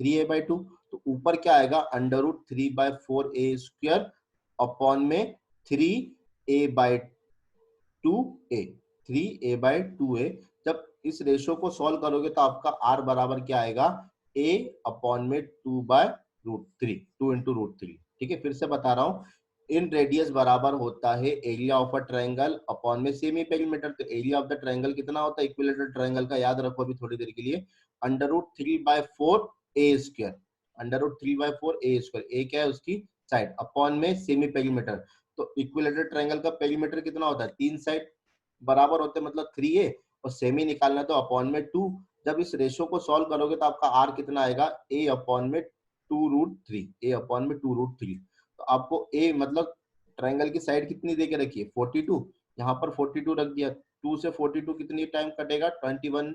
A: 3a/2, तो ऊपर क्या आएगा अंडर रूट 3/4 ए स्क्वायर अपॉन में 3a/2a, 3a/2a। जब इस रेशो को सॉल्व करोगे तो आपका r बराबर क्या आएगा, a अपॉन में 2/√3, 2 इंटू √3, ठीक है। फिर से बता रहा हूँ, इन रेडियस बराबर होता है area of a triangle upon में सेमी पेरीमीटर। तो एरिया ऑफ द ट्रायंगल कितना होता है इक्विलेटरल ट्रायंगल का, याद रखो अभी थोड़ी देर के लिए, अंडर रूट 3/4 ए स्क्वायर, अंडर रूट 3/4 ए स्क्वायर, ए क्या है उसकी साइड, अपॉन में सेमी पेरीमीटर। तो इक्विलेटरल ट्रायंगल का पेरीमीटर कितना होता है, तीन साइड बराबर होते हैं मतलब 3a, और सेमी निकालना तो अपॉन में 2। जब इस रेशो को सॉल्व करोगे तो आपका r कितना आएगा, a अपॉन में 2√3, a अपॉन में 2√3। तो आपको a मतलब ट्रायंगल की साइड कितनी दे के रखी है 42, यहाँ पर 42 रख दिया, 2 से 42 कितनी टाइम कटेगा 21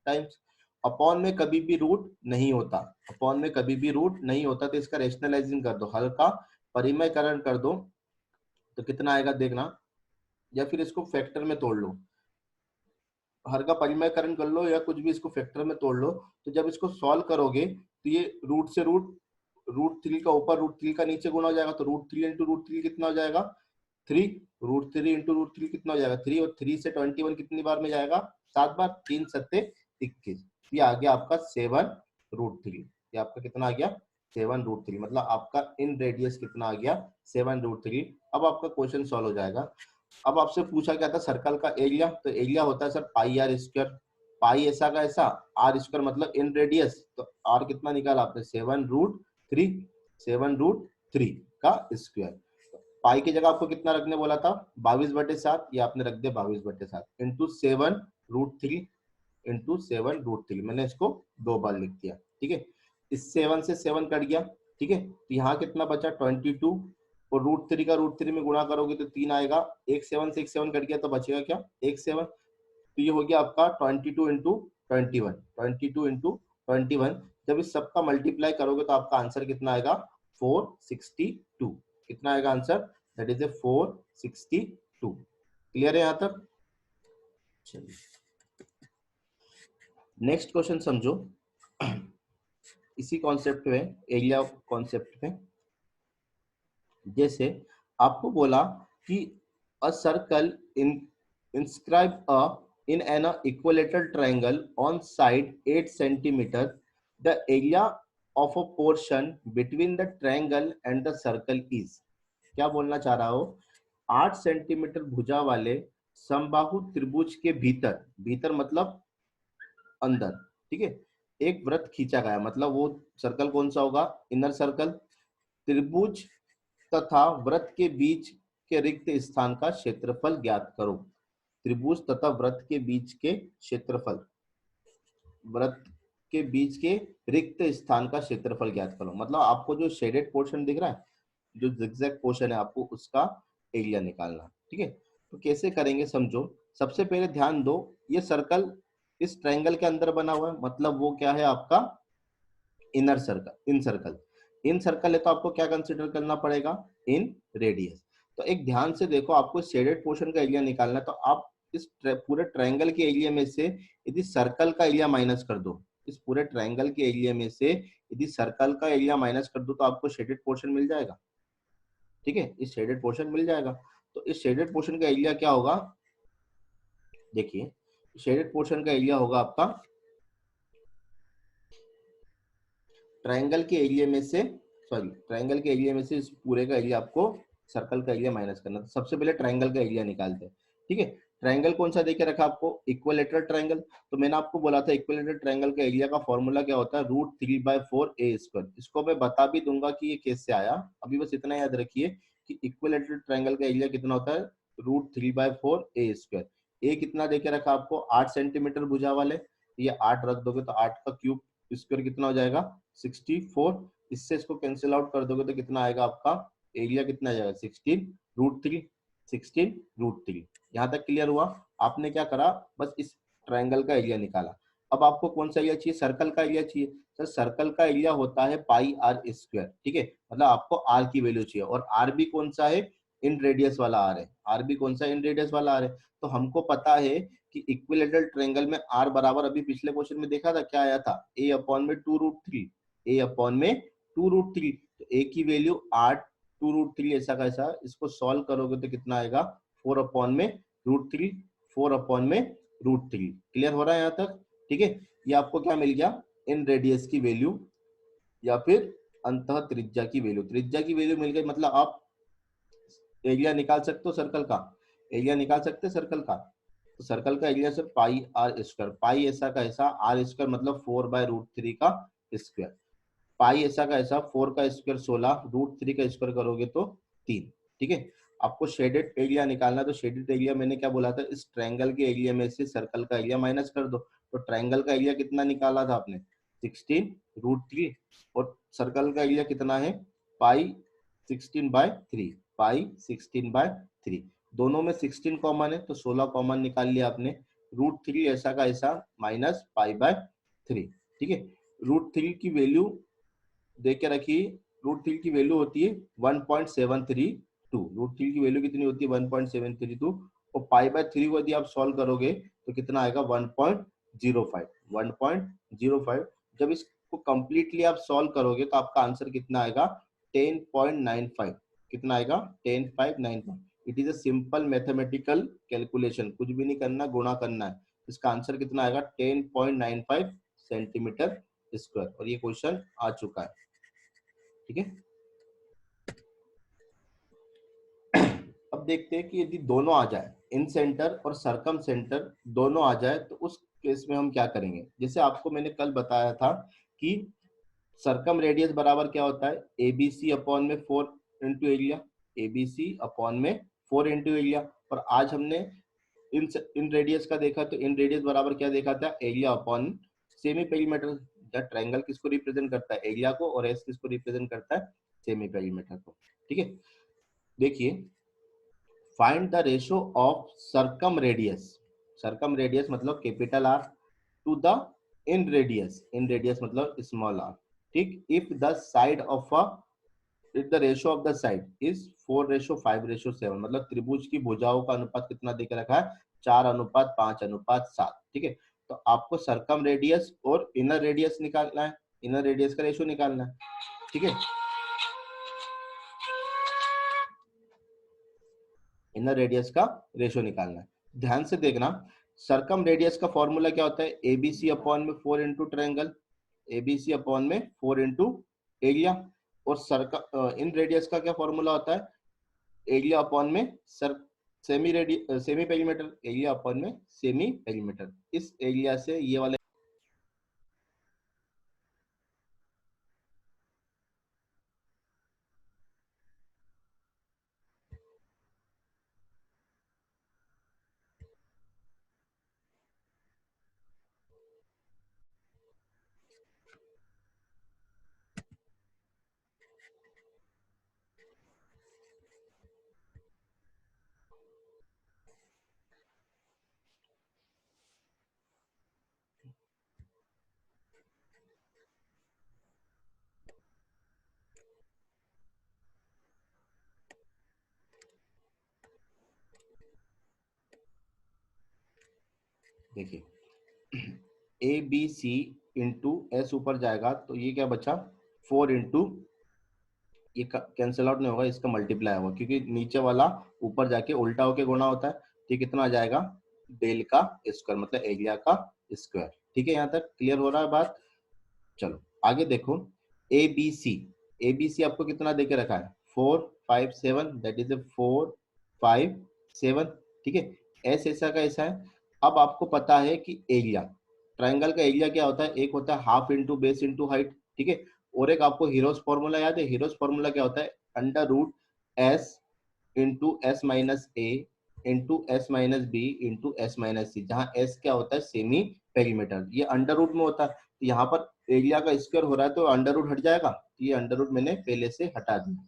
A: टाइम्स। अपॉन में कभी भी रूट नहीं होता, अपॉन में कभी भी रूट नहीं होता, तो इसका रेशनलाइजिंग कर दो, हल्का परिमयकरण कर दो, तो कितना आएगा देखना, या फिर इसको फैक्टर में तोड़ लो, हर का परिमयकरण कर लो या कुछ भी, इसको फैक्टर में तोड़ लो। तो जब इसको सॉल्व करोगे तो ये रूट से √3 का ऊपर √3 का नीचे गुना हो जाएगा, तो √3 इंटू √3 कितना हो जाएगा 3, √3 इंटू √3 कितना हो जाएगा 3, और 3 से 21 कितनी बार में जाएगा 7 बार, 3 सत्ते 21, ये आ गया आपका 7√3, ये आपका कितना आ गया 7√3, मतलब आपका इन रेडियस कितना आ गया 7√3। अब आपका क्वेश्चन सॉल्व हो जाएगा। अब आपसे पूछा गया था सर्कल का एरिया, तो एरिया होता है सर पाई आर स्क्वायर, पाई ऐसा का ऐसा, आर स्क्वायर मतलब इन रेडियस, तो आर कितना निकाला आपने 7√3, 7√3 का स्क्वायर। पाई की जगह आपको कितना रखने बोला था 22/7, ये आपने रख दिया 22/7 इंटू 7√3, इंटू 7√3, मैंने इसको 2 बार लिख दिया, ठीक है। इस 7 से 7 कट गया, ठीक है, तो यहाँ कितना बचा 22, और √3 का √3 में गुणा करोगे तो 3 आएगा, एक 7 से एक 7 कट गया तो बचेगा क्या एक 7, तो ये हो गया आपका 22 इंटू 21, 22 इंटू 21। जब इस सबका मल्टीप्लाई करोगे तो आपका आंसर कितना आएगा 462, कितना आएगा answer, that is A 462। Clear है यहाँ तक, चलिए नेक्स्ट क्वेश्चन समझो, इसी कॉन्सेप्ट में, एरिया कॉन्सेप्ट में। जैसे आपको बोला कि a circle in inscribe a in an equilateral triangle on side 8 centimeter, the area of a portion between the triangle and the circle is, क्या बोलना चाह रहा हो, 8 सेंटीमीटर भुजा वाले समबाहु त्रिभुज के भीतर, भीतर मतलब अंदर, ठीक है, एक वृत्त खींचा गया, मतलब वो सर्कल कौन सा होगा इनर सर्कल, त्रिभुज तथा वृत्त के बीच के रिक्त स्थान का क्षेत्रफल ज्ञात करो, त्रिभुज तथा वृत्त के बीच के क्षेत्रफल, वृत्त के बीच के रिक्त स्थान का क्षेत्रफल ज्ञात करो, मतलब आपको जो शेडेड पोर्शन दिख रहा है, जो जिगजैग पोर्शन है, आपको उसका एरिया निकालना, ठीक है। तो कैसे करेंगे समझो, सबसे पहले ध्यान दो, ये सर्कल इस ट्रायंगल के अंदर बना हुआ है, मतलब वो क्या है आपका इनर सर्कल, इन सर्कल, इन सर्कल है तो आपको क्या कंसीडर करना पड़ेगा इन रेडियस। तो एक ध्यान से देखो, आपको शेडेड पोर्शन का एरिया निकालना है, तो आप इस पूरे ट्रायंगल के एरिया में से यदि सर्कल का एरिया माइनस कर दो, इस पूरे ट्रायंगल के एरिया में से यदि सर्कल का एरिया माइनस कर दो तो आपको शेडेड पोर्शन मिल जाएगा, ठीक है, इस शेडेड पोर्शन मिल जाएगा। तो इस शेडेड पोर्शन का एरिया क्या होगा, देखिए शेडेड पोर्शन का एरिया होगा आपका ट्रायंगल के एरिया में से, सॉरी ट्रायंगल के एरिया में से इस पूरे का एरिया आपको सर्कल का एरिया माइनस करना। तो सबसे पहले ट्रायंगल का एरिया निकालते हैं, ठीक है। ट्रायंगल कौन सा देके रखा आपको, इक्विलेटरल ट्रायंगल। तो मैंने आपको बोला था इक्विलेटरल ट्रायंगल का एरिया का फॉर्मूला क्या होता है, √3/4 a²। इसको मैं बता भी दूंगा कि ये कैसे आया, अभी बस इतना याद रखिए कि इक्विलेटरल ट्रायंगल का एरिया कितना होता है, √3/4 a²। ए कितना देके रखा आपको, 8 सेंटीमीटर भुजा वाले, ये 8 रख दोगे तो 8 का क्यूब स्क्वायर कितना हो जाएगा, 64। इससे इसको कैंसिल आउट कर दोगे तो कितना आएगा आपका एरिया, कितना आ जाएगा 16√3, 16√3। यहाँ तक क्लियर हुआ। आपने क्या करा, बस इस ट्रायंगल का एरिया निकाला। अब आपको कौन सा एरिया चाहिए, सर्कल का एरिया चाहिए। सर सर्कल का एरिया होता है πr², ठीक है। मतलब आपको आर की वैल्यू चाहिए, और आर भी कौन सा है, इन रेडियस वाला आर है। आर भी कौन सा इन रेडियस वाला आर है। तो हमको पता है कि इक्विलेटरल ट्रायंगल में आर बराबर, अभी पिछले क्वेश्चन में देखा था क्या आया था, a/2√3, a/2√3। तो a की वैल्यू 8/2√3 ऐसा कैसा, इसको सॉल्व करोगे तो कितना आएगा, 4/√3, 4/√3। क्लियर हो रहा है यहाँ तक, ठीक है। ये आपको क्या मिल गया, इन रेडियस की वैल्यू या फिर अंतः त्रिज्या की वैल्यू। त्रिज्या की वैल्यू मिल गई, मतलब आप एरिया निकाल सकते हो सर्कल का, एरिया निकाल सकते हैं सर्कल का। तो सर्कल का एरिया सर πr², पाई ऐसा का ऐसा, r² मतलब 4/√3 का स्क्वायर। पाई ऐसा का ऐसा, 4 का स्क्वायर 16, √3 का स्क्वायर करोगे तो 3, ठीक है। आपको शेडेड एरिया निकालना, तो शेडेड एरिया मैंने क्या बोला था, इस ट्रायंगल के एरिया में से सर्कल का एरिया माइनस कर दो। तो ट्रायंगल का एरिया कितना निकाला था आपने, 16√3, और सर्कल का एरिया कितना है, π16/3, π16/3। दोनों में 16 कॉमन है तो 16 कॉमन निकाल लिया आपने। √3 ऐसा का ऐसा माइनस π/3, ठीक है। √3 की वैल्यू देख के रखिए, √3 की वैल्यू होती है 1.732। √3 की वैल्यू कितनी होती है, 1.732। और π/3 को यदि आप सॉल्व करोगे तो कितना आएगा, 1.05, 1.05। जब इसको कंप्लीटली आप सॉल्व करोगे तो आपका आंसर कितना आएगा, 10.95। कितना आएगा, 10.95। It is a simple mathematical calculation, कुछ भी नहीं करना, गुणा करना है। इसका आंसर कितना आएगा, 10.95 सेंटीमीटर स्क्वायर। और ये क्वेश्चन आ चुका है, ठीक है। अब देखते हैं कि यदि दोनों आ जाए, इन सेंटर और सरकम सेंटर दोनों आ जाए, तो उस केस में हम क्या करेंगे। जैसे आपको मैंने कल बताया था कि सरकम रेडियस बराबर क्या होता है, ABC अपॉन में 4 इंटू एरिया, ABC अपॉन में 4 इंटू एरिया। और आज हमने इन रेडियस का देखा, तो इन रेडियस बराबर क्या देखा था, area upon semi perimeter. Triangle किसको रिप्रेजेंट करता है, एरिया को, और एस किसको रिप्रेजेंट करता है, सेमी पेरीमीटर को, ठीक है। देखिए, find the ratio of circumradius मतलब capital R to the inradius मतलब स्मॉल आर, ठीक। If the side of a, if the ratio of the side is 4:5:7, मतलब त्रिभुज की भुजाओं का अनुपात कितना देकर रखा है, 4:5:7, ठीक है। तो आपको सरकम रेडियस और इनर रेडियस निकालना है, इनर रेडियस का रेशियो निकालना है, ठीक है। इनर रेडियस का रेशियो निकालना है। ध्यान से देखना, सरकम रेडियस का फॉर्मूला क्या होता है, ABC अपॉन में 4 इंटू ट्रायंगल, ABC अपॉन में 4 इंटू एरिया। और सरकम इन रेडियस का क्या फॉर्मूला होता है, एरिया अपॉन में sir semi perimeter, area upon में सेमी पेरीमीटर। इस एरिया से ये वाले, देखिए ABC इंटू एस ऊपर जाएगा तो ये क्या बचा, 4 इंटू, ये कैंसिल आउट नहीं होगा, इसका मल्टीप्लाई होगा, क्योंकि नीचे वाला ऊपर जाके उल्टा होके गुणा होता है। तो कितना आ जाएगा, डेल का स्क्वायर मतलब एरिया का स्क्वायर, ठीक है। यहाँ तक क्लियर हो रहा है बात। चलो आगे देखो, ए बी सी आपको कितना देके रखा है 4 5 7, दैट इज ए 4 5 7, ठीक है। एस ऐसा का ऐसा है। अब आपको पता है कि एरिया, ट्राइंगल का एरिया क्या होता है, एक होता है half into base into height, ठीक है। और एक आपको हीरोज फॉर्मूला याद है, हीरोज फॉर्मूला क्या होता है, under root S into S minus A into S minus B into S minus C, जहाँ एस क्या होता है सेमी पेरीमीटर, ये अंडर रूट में होता है। तो यहाँ पर एरिया का स्क्वायर हो रहा है तो अंडर रूट हट जाएगा, ये अंडर रूट मैंने पहले से हटा दिया।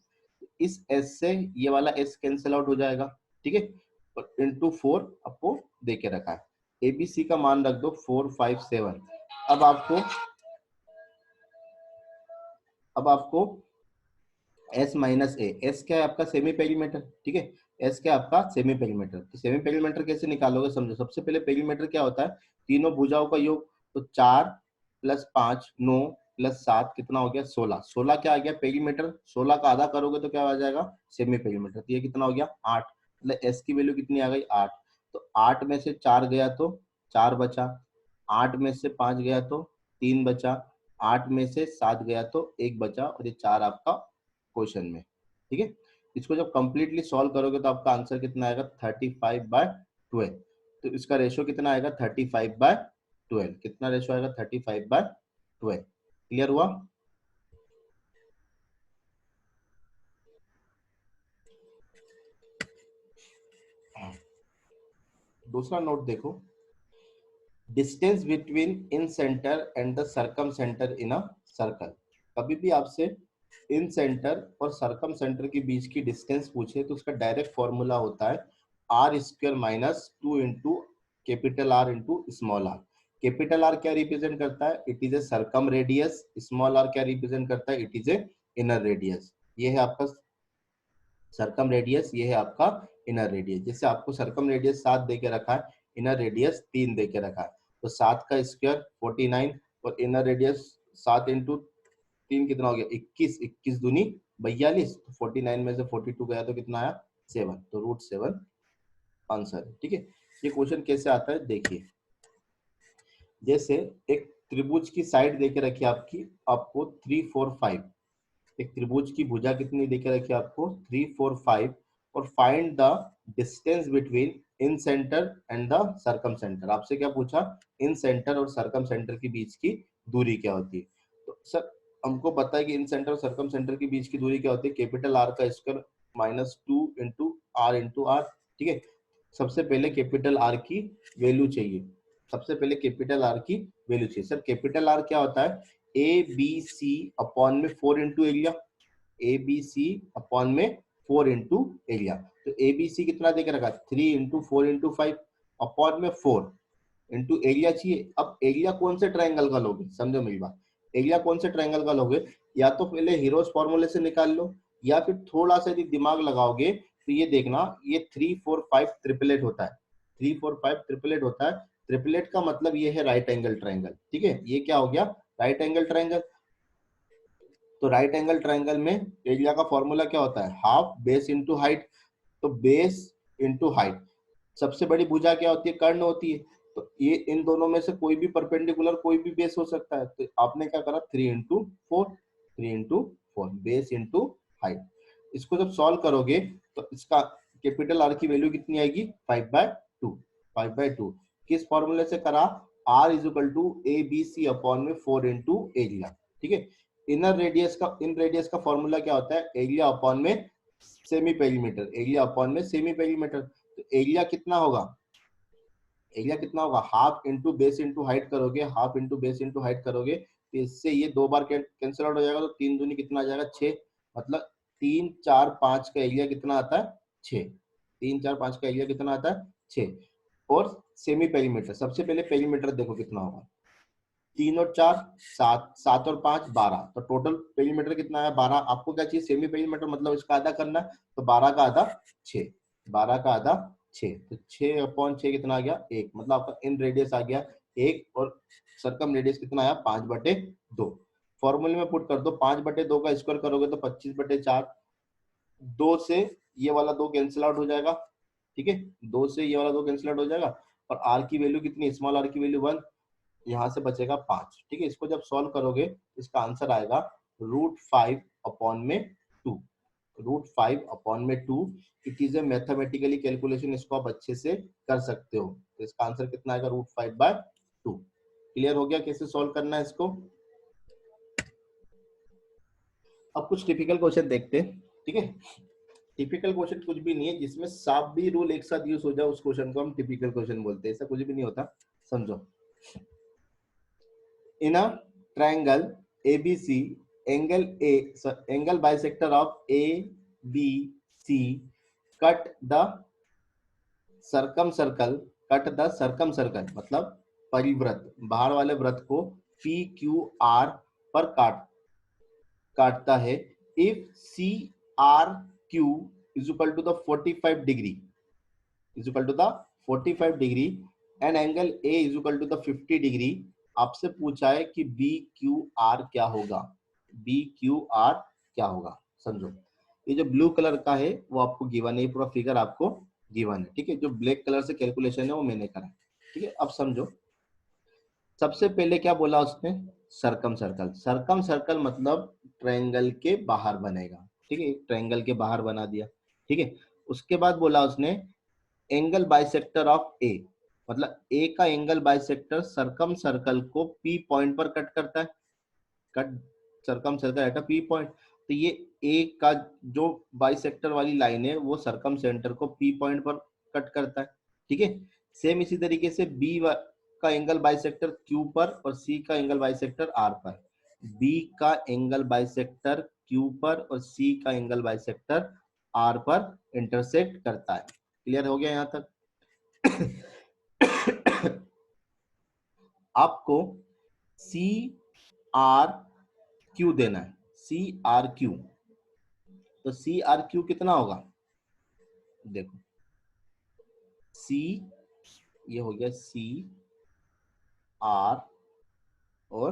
A: इस एस से ये वाला एस कैंसिल आउट हो जाएगा, ठीक है। और इंटू 4 आपको दे के रखा है। एबीसी का मान रख दो 4 5 7। अब आपको अब आपको एस माइनस ए, एस क्या है आपका सेमी पेरीमीटर, ठीक है। एस क्या है आपका सेमी पेरीमीटर। तो सेमी पेरीमीटर कैसे निकालोगे समझो। सबसे पहले पेरीमीटर क्या होता है, तीनों भुजाओं का योग। तो 4 + 5 9 + 7 कितना हो गया 16। 16 क्या आ गया पेरीमीटर, 16 का आधा करोगे तो क्या आ जाएगा सेमी पेरीमीटर। तो ये कितना हो गया 8, मतलब एस की वैल्यू कितनी आ गई 8। तो 8 में से 4 गया तो 4 बचा, 8 में से 5 गया तो 3 बचा, 8 में से 7 गया तो 1 बचा, और ये 4 आपका क्वेश्चन में, ठीक है। इसको जब कंप्लीटली सॉल्व करोगे तो आपका आंसर कितना आएगा 35/12। तो इसका रेशियो कितना आएगा 35/12, कितना रेशियो आएगा 35/12। क्लियर हुआ। दूसरा नोट देखो, distance between in centre and the circum centre in a circle. कभी भी आपसे इन सेंटर और सर्कम सेंटर के बीच की डिस्टेंस पूछे तो उसका डायरेक्ट फॉर्मूला होता है r² - 2 into capital R into small r. Capital R क्या रिप्रेजेंट करता है, it is a circumradius. Small r क्या रिप्रेजेंट करता है, it is a inner radius. ये है आपका सर्कम रेडियस, ये है आपका इनर रेडियस। जैसे आपको सर्कम रेडियस 7 दे के रखा है, इनर रेडियस 3 दे के रखा है, तो 7 का स्क्वायर 49, और इनर रेडियस 7 इंटू 3 कितना हो गया 21, 21 दूनी 42। 49 में से 42 गया तो कितना आया 7, तो √7 आंसर है, ठीक है। ये क्वेश्चन कैसे आता है देखिए, जैसे एक त्रिभुज की साइड देके रखी आपकी, आपको 3 4 5, एक त्रिभुज की भुजा कितनी देके रखी आपको 3 4 5, और find the distance between in centre and the circum centre. आपसे क्या पूछा, इन सेंटर और सर्कम सेंटर के बीच की दूरी क्या होती है। तो सर हमको पता है कि इन सेंटर और सर्कम सेंटर के बीच की दूरी क्या होती है, कैपिटल आर का square -2 into r into r, ठीक है। सबसे पहले कैपिटल आर की वैल्यू चाहिए, सबसे पहले कैपिटल आर की वैल्यू चाहिए। सर कैपिटल आर क्या होता है, ए बी सी अपॉन में 4 into area, A B C upon में 4 इंटू एरिया। तो ए बी सी कितना देकर रखा 3 इंटू 4 इंटू 5 अपॉन में 4 इंटू एरिया चाहिए। अब एरिया कौन से ट्राइंगल का लोगे, समझो मेरी बात, एरिया कौन से ट्राइंगल का लोगे, या तो पहले हीरोज फॉर्मूले से निकाल लो, या फिर थोड़ा सा यदि दिमाग लगाओगे तो ये देखना, ये 3 4 5 ट्रिपलेट होता है, 3 4 5 ट्रिपलेट होता है। ट्रिपलेट का मतलब ये है राइट एंगल ट्राइंगल, ठीक है। ये क्या हो गया राइट एंगल ट्राइंगल। तो राइट एंगल ट्राइंगल में एरिया का फॉर्मूला क्या होता है, हाफ बेस इंटू हाइट। तो बेस इंटू हाइट, सबसे बड़ी भुजा क्या होती है, कर्ण होती है। तो ये इन दोनों में से कोई भी परपेंडिकुलर कोई भी बेस हो सकता है। तो आपने क्या करा 3 into 4, 3 into 4 base into height. इसको जब सॉल्व करोगे तो इसका कैपिटल आर की वैल्यू कितनी आएगी 5/2, 5/2। किस फॉर्मूले से करा, R is equal to A B C upon में 4 इंटू एरिया, ठीक है। इनर रेडियस का, इन रेडियस का फॉर्मूला क्या होता है, एरिया अपॉन में सेमी पेरीमीटर, एरिया अपॉन में सेमी पेरीमीटर। तो एरिया कितना होगा, एरिया कितना होगा half into base into height करोगे, half into base into height करोगे तो इससे ये 2 बार कैंसिल आउट हो जाएगा। तो 3 दूनी कितना आ जाएगा 6, मतलब 3 4 5 का एरिया कितना आता है 6, 3 4 5 का एरिया कितना आता है 6। और सेमी पेरीमीटर, सबसे पहले पेरीमीटर देखो कितना होगा, 3 और 4 7, 7 और 5 12, तो टोटल पेरीमीटर कितना है 12। आपको क्या चाहिए सेमी पेरीमीटर, मतलब इसका आधा करना है, तो 12 का आधा 6, 12 का आधा 6, तो 6/6 कितना आ गया 1, मतलब आपका इन रेडियस आ गया 1, और सर्कम रेडियस कितना आया 5/2। फॉर्मूले में पुट कर दो, 5/2 का स्क्वायर करोगे तो 25/4, 2 से ये वाला 2 कैंसिल आउट हो जाएगा, ठीक है, 2 से ये वाला 2 कैंसिल आउट हो जाएगा। और आर की वैल्यू कितनी, स्मॉल आर की वैल्यू 1, यहाँ से बचेगा 5, ठीक है। इसको जब सॉल्व करोगे इसका आंसर आएगा √5/2, √5/2। It is A mathematically calculation, इसको आप अच्छे से कर सकते हो। तो इसका आंसर कितना आएगा? √5/2। क्लियर हो गया कैसे सॉल्व करना है इसको? अब कुछ टिपिकल क्वेश्चन देखते हैं, ठीक है। टिपिकल क्वेश्चन कुछ भी नहीं है जिसमें साफ भी रूल एक साथ यूज हो जाए, उस क्वेश्चन को हम टिपिकल क्वेश्चन बोलते हैं। ऐसा कुछ भी नहीं होता, समझो। In a triangle ABC, angle bisector of ABC cut the circumcircle, cut the circumcircle मतलब परिव्रत, बाहर वाले व्रत को PQR पर काटता है। If CRQ is equal to the 45 degree, is equal to the 45 degree and angle A is equal to the 50 degree. आपसे पूछा है कि BQR क्या होगा, BQR क्या होगा, समझो। ये जो ब्लू कलर का है वो आपको गिवन है, पूरा फिगर आपको गिवन है, ठीक है। जो ब्लैक कलर से कैलकुलेशन है वो मैंने करा, ठीक है। अब समझो, सबसे पहले क्या बोला उसने? सरकम सर्कल। सरकम सर्कल मतलब ट्रायंगल के बाहर बनेगा, ठीक है। ट्रायंगल के बाहर बना दिया, ठीक है। उसके बाद बोला उसने एंगल बाइसेक्टर ऑफ ए, मतलब ए का एंगल बाइसेक्टर सरकम सर्कल को P पॉइंट पर कट करता है। Cut circumcircle at a P point. तो ये ए का जो बाइसेक्टर वाली लाइन है वो सरकम सेंटर को P पॉइंट पर कट करता है, ठीक है। सेम इसी तरीके से बी का एंगल बाइसेक्टर Q पर और C का एंगल बाइसेक्टर R पर। B का एंगल बाइसेक्टर Q पर और C का एंगल बाइसेक्टर R पर इंटरसेक्ट करता है। क्लियर हो गया यहाँ तक? आपको CRQ देना है, CRQ। तो CRQ कितना होगा? देखो C, ये हो गया CR और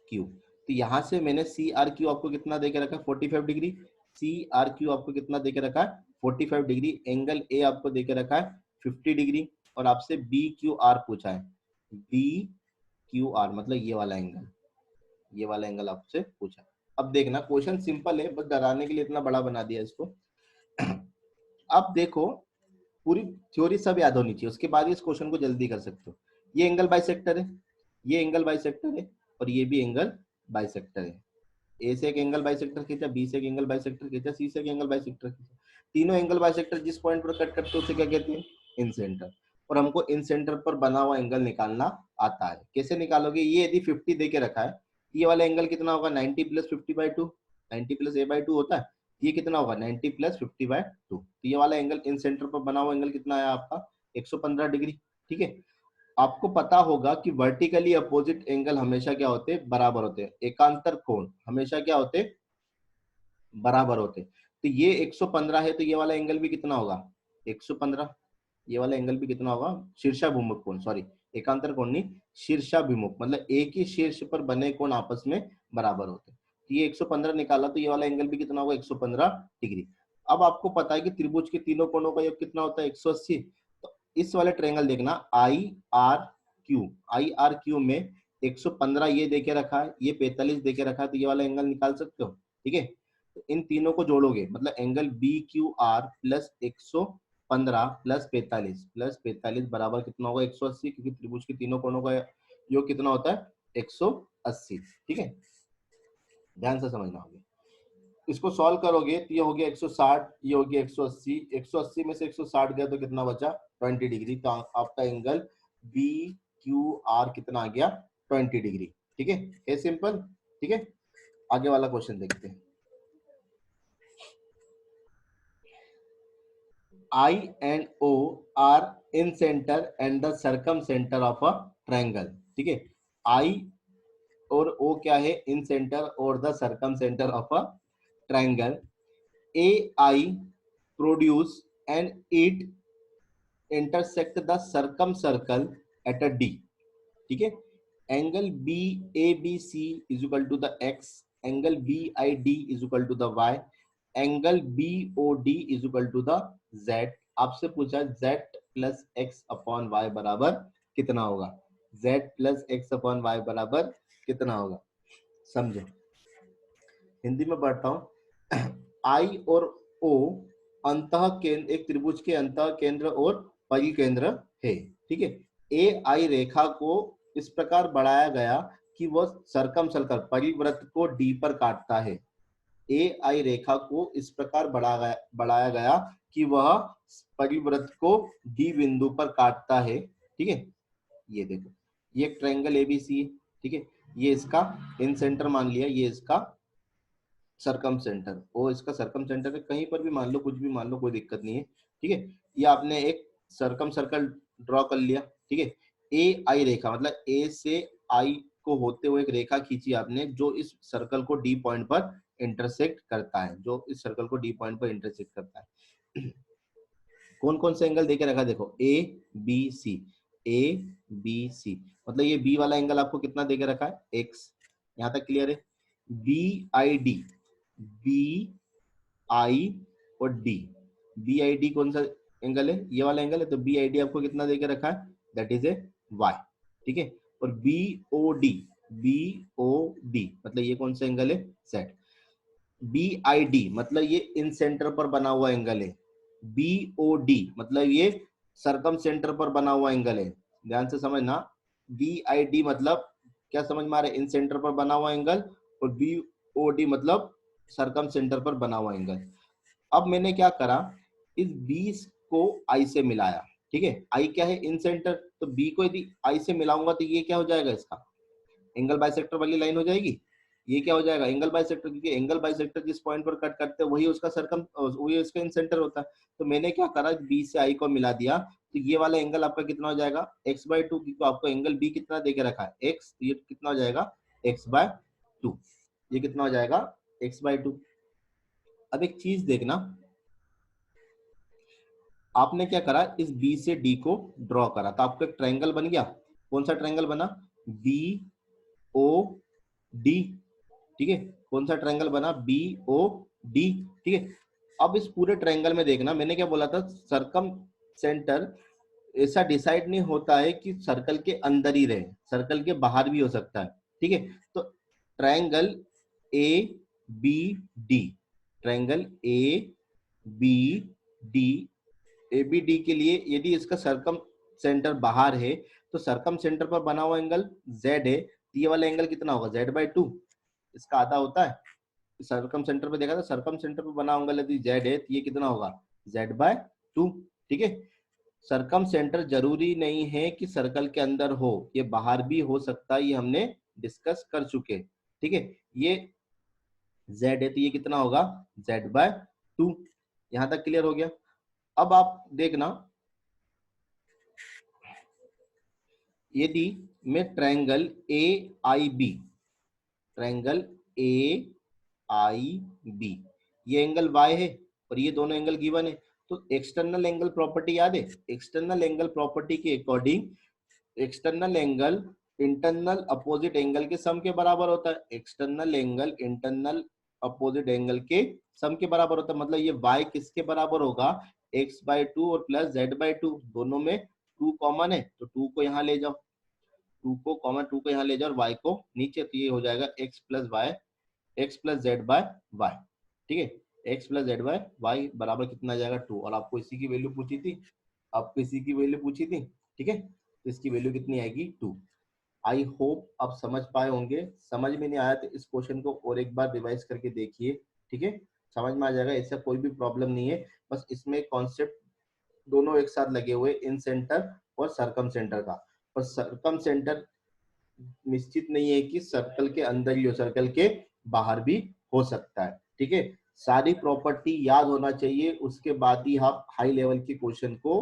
A: Q। तो यहां से मैंने CRQ आपको कितना देके रखा है? 45 डिग्री। CRQ आपको कितना देके रखा है? 45 डिग्री। एंगल A आपको देके रखा है 50 डिग्री और आपसे BQR पूछा है। BQR मतलब ये वाला एंगल, ये वाला एंगल आपसे पूछा। अब देखना क्वेश्चन सिंपल है, बस डराने के लिए इतना बड़ा बना दिया इसको। अब देखो, पूरी थ्योरी सब याद होनी चाहिए, उसके बाद इस क्वेश्चन को जल्दी कर सकते हो। ये एंगल बाइसेक्टर है, ये एंगल बाइसेक्टर है और ये भी एंगल बाइसेक्टर है। ए से एक एंगल बाइसेक्टर खींचा, बी से एक एंगल बाइसेक्टर खींचा, सी से एक एंगल बाइसेक्टर खींचा। तीनों एंगल बाइसेक्टर जिस पॉइंट पर कट करते हैं उसे क्या कहते हैं? इन सेंटर। और हमको इन सेंटर पर बना हुआ एंगल निकालना आता है। कैसे निकालोगे? ये यदि 50 दे के रखा है, ये वाला एंगल कितना होगा? 90 + 50/2, 90 + a/2 होता है। ये कितना होगा? 90 + 50/2। तो ये वाला एंगल इन सेंटर पर बना हुआ एंगल कितना आया आपका? 115 डिग्री, ठीक है। आपको पता होगा कि वर्टिकली अपोजिट एंगल हमेशा क्या होते हैं? बराबर होते हैं। एकांतर कोण हमेशा क्या होते हैं? बराबर होते हैं। तो ये 115 है तो ये वाला एंगल भी कितना होगा? 115। ये वाला एंगल भी कितना होगा? शीर्षाभिमुख कोण, सॉरी एकांतर कोण नहीं, शीर्षाभिमुख मतलब एक ही शीर्ष पर बने कोण आपस में बराबर होते हैं। तो ये 115 निकाला तो ये वाला एंगल भी कितना होगा? 115 डिग्री। अब आपको पता है कि त्रिभुज के तीनों कोणों का योग कितना होता है? 180। तो इस वाले ट्रायंगल देखना आई आर क्यू में 115 ये देके रखा है, ये 45 देके रखा है, तो ये वाला एंगल निकाल सकते हो, ठीक है। तो इन तीनों को जोड़ोगे मतलब एंगल BQR प्लस 115 प्लस 45 बराबर कितना होगा? 180, क्योंकि त्रिभुज के तीनों कोणों का योग कितना होता है? 180, ठीक है। ध्यान से समझना होगा। इसको सॉल्व करोगे तो ये हो गया 160, ये हो गया 180। 180 में से 160 गया तो कितना बचा? 20 डिग्री। तो आपका एंगल BQR कितना आ गया? 20 डिग्री, ठीक है। ये सिंपल, ठीक है। आगे वाला क्वेश्चन देखते हैं। I and O are in center and the circumcenter of a triangle, ठीक है। I और O क्या है? इन सेंटर और the circum centre of a triangle. AI produce and it intersect the circum circle at a D, ठीक है। Angle BABC is equal to the X, angle BID is equal to the Y, angle BOD is equal to the Z। आपसे पूछा Z plus x upon y बराबर कितना होगा? Z plus x upon y बराबर कितना होगा? समझो, हिंदी में पढ़ता हूँ। आई और ओ अंतः केंद्र, एक त्रिभुज के अंतः केंद्र और परिकेंद्र है। ठीक है, ए आई रेखा को इस प्रकार बढ़ाया गया कि वह सरकम सर्कल परिवृत्त को डी पर काटता है। ए आई रेखा को इस प्रकार बढ़ाया गया कि वह परिवृत्त को डी बिंदु पर काटता है। ठीक है, ये देखो, ये एक ट्रायंगल एबीसी है। ठीक है, ये इसका इन सेंटर मान लिया, ये इसका सरकम सेंटर, वो इसका सरकम सेंटर है, कहीं पर भी मान लो, कुछ भी मान लो, कोई दिक्कत नहीं है। ठीक है, ये आपने एक सरकम सर्कल ड्रॉ कर लिया। ठीक है, ए आई रेखा मतलब ए से आई को होते हुए एक रेखा खींची आपने, जो इस सर्कल को डी पॉइंट पर इंटरसेक्ट करता है, जो इस सर्कल को डी पॉइंट पर इंटरसेक्ट करता है। कौन कौन से एंगल देके रखा, देखो ए बी सी, ए बी सी, मतलब ये बी वाला एंगल आपको कितना देके रखा है, एक्स। यहां तक क्लियर है। B I D, B I और डी, बी आई डी कौन सा एंगल है, ये वाला एंगल है, तो बी आई डी आपको कितना देके रखा है, दैट इज ए वाई। ठीक है, और B O D, B O D मतलब ये कौन सा एंगल है, सेट। बी आई डी मतलब ये इन सेंटर पर बना हुआ एंगल है। बी ओ डी मतलब ये सरकम सेंटर पर बना हुआ एंगल है, ध्यान से समझना। बी आई डी मतलब क्या समझ में आ रहा है, इन सेंटर पर बना हुआ एंगल, और बी ओ डी मतलब सरकम सेंटर पर बना हुआ एंगल। अब मैंने क्या करा, इस 20 को आई से मिलाया। ठीक है, आई क्या है, इन सेंटर, तो बी को यदि आई से मिलाऊंगा तो ये क्या हो जाएगा, इसका एंगल बाइसेक्टर वाली लाइन हो जाएगी। ये क्या हो जाएगा, एंगल बाइसेक्टर, क्योंकि एंगल बाइसेक्टर जिस पॉइंट पर कट करते हैं वही उसका सरकम, वही उसका इन सेंटर होता है। तो मैंने क्या करा, बी से आई को मिला दिया, तो ये वाला एंगल आपका कितना हो जाएगा, x/2, क्योंकि आपको एंगल बी कितना देके रखा है, x, ये कितना हो जाएगा, x/2, ये कितना हो जाएगा, x/2। अब एक चीज देखना, आपने क्या करा, इस बी से डी को ड्रॉ करा, तो आपको एक ट्रायंगल बन गया। कौन सा ट्रायंगल बना, बी ओ डी। ठीक है, कौन सा ट्रायंगल बना, बी ओ डी। ठीक है, अब इस पूरे ट्रायंगल में देखना, मैंने क्या बोला था, सरकम सेंटर ऐसा डिसाइड नहीं होता है कि सर्कल के अंदर ही रहे, सर्कल के बाहर भी हो सकता है। ठीक है, तो triangle A B D, triangle A B D, A B D के लिए यदि इसका सरकम सेंटर बाहर है, तो सरकम सेंटर पर बना हुआ एंगल जेड है, तो ये वाला एंगल कितना होगा, z/2, इसका आधा होता है। सरकम सेंटर पे देखा था, सरकम सेंटर पे बना एंगल यदि जेड है, तो ये कितना होगा, z/2। ठीक है, सरकम सेंटर जरूरी नहीं है कि सर्कल के अंदर हो, ये बाहर भी हो सकता है, ये हमने डिस्कस कर चुके। ठीक है, ये z है तो ये कितना होगा, z/2। यहां तक क्लियर हो गया। अब आप देखना, यदि मैं triangle A I B, triangle A I B, ये एंगल y है और ये दोनों एंगल गिवन है, तो एक्सटर्नल एंगल प्रॉपर्टी याद है, एक्सटर्नल एंगल प्रॉपर्टी के according external angle internal opposite angle के सम के बराबर होता है। External angle internal opposite angle के सम के बराबर होता है, मतलब ये y किसके बराबर होगा, x/2 और प्लस z/2, दोनों में 2 कॉमन है, तो 2 को यहाँ ले जाओ, 2 को कॉमन, 2 को यहाँ ले जाओ और y को नीचे, तो ये हो जाएगा x plus z by y. ठीक है, x plus z by y बराबर कितना आ जाएगा, 2, और आपको इसी की वैल्यू पूछी थी, आपको इसी की वैल्यू पूछी थी। ठीक है, तो इसकी वैल्यू कितनी आएगी, 2। आई होप आप समझ पाए होंगे, समझ में नहीं आया तो इस क्वेश्चन को और एक बार रिवाइज करके देखिए। ठीक है, समझ में आ जाएगा, ऐसा कोई भी प्रॉब्लम नहीं है, बस इसमें कॉन्सेप्ट दोनों एक साथ लगे हुए, इन सेंटर और सरकम सेंटर का। और सरकम सेंटर निश्चित नहीं है कि सर्कल के अंदर ही हो, सर्कल के बाहर भी हो सकता है। ठीक है, सारी प्रॉपर्टी याद होना चाहिए, उसके बाद ही आप हाई लेवल के क्वेश्चन को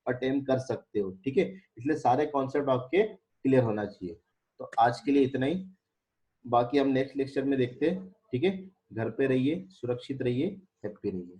A: अटेम्प्ट कर सकते हो। ठीक है, इसलिए सारे कॉन्सेप्ट आपके क्लियर होना चाहिए। तो आज के लिए इतना ही, बाकी हम नेक्स्ट लेक्चर में देखते हैं। ठीक है, घर पे रहिए, सुरक्षित रहिए, हैप्पी रहिए।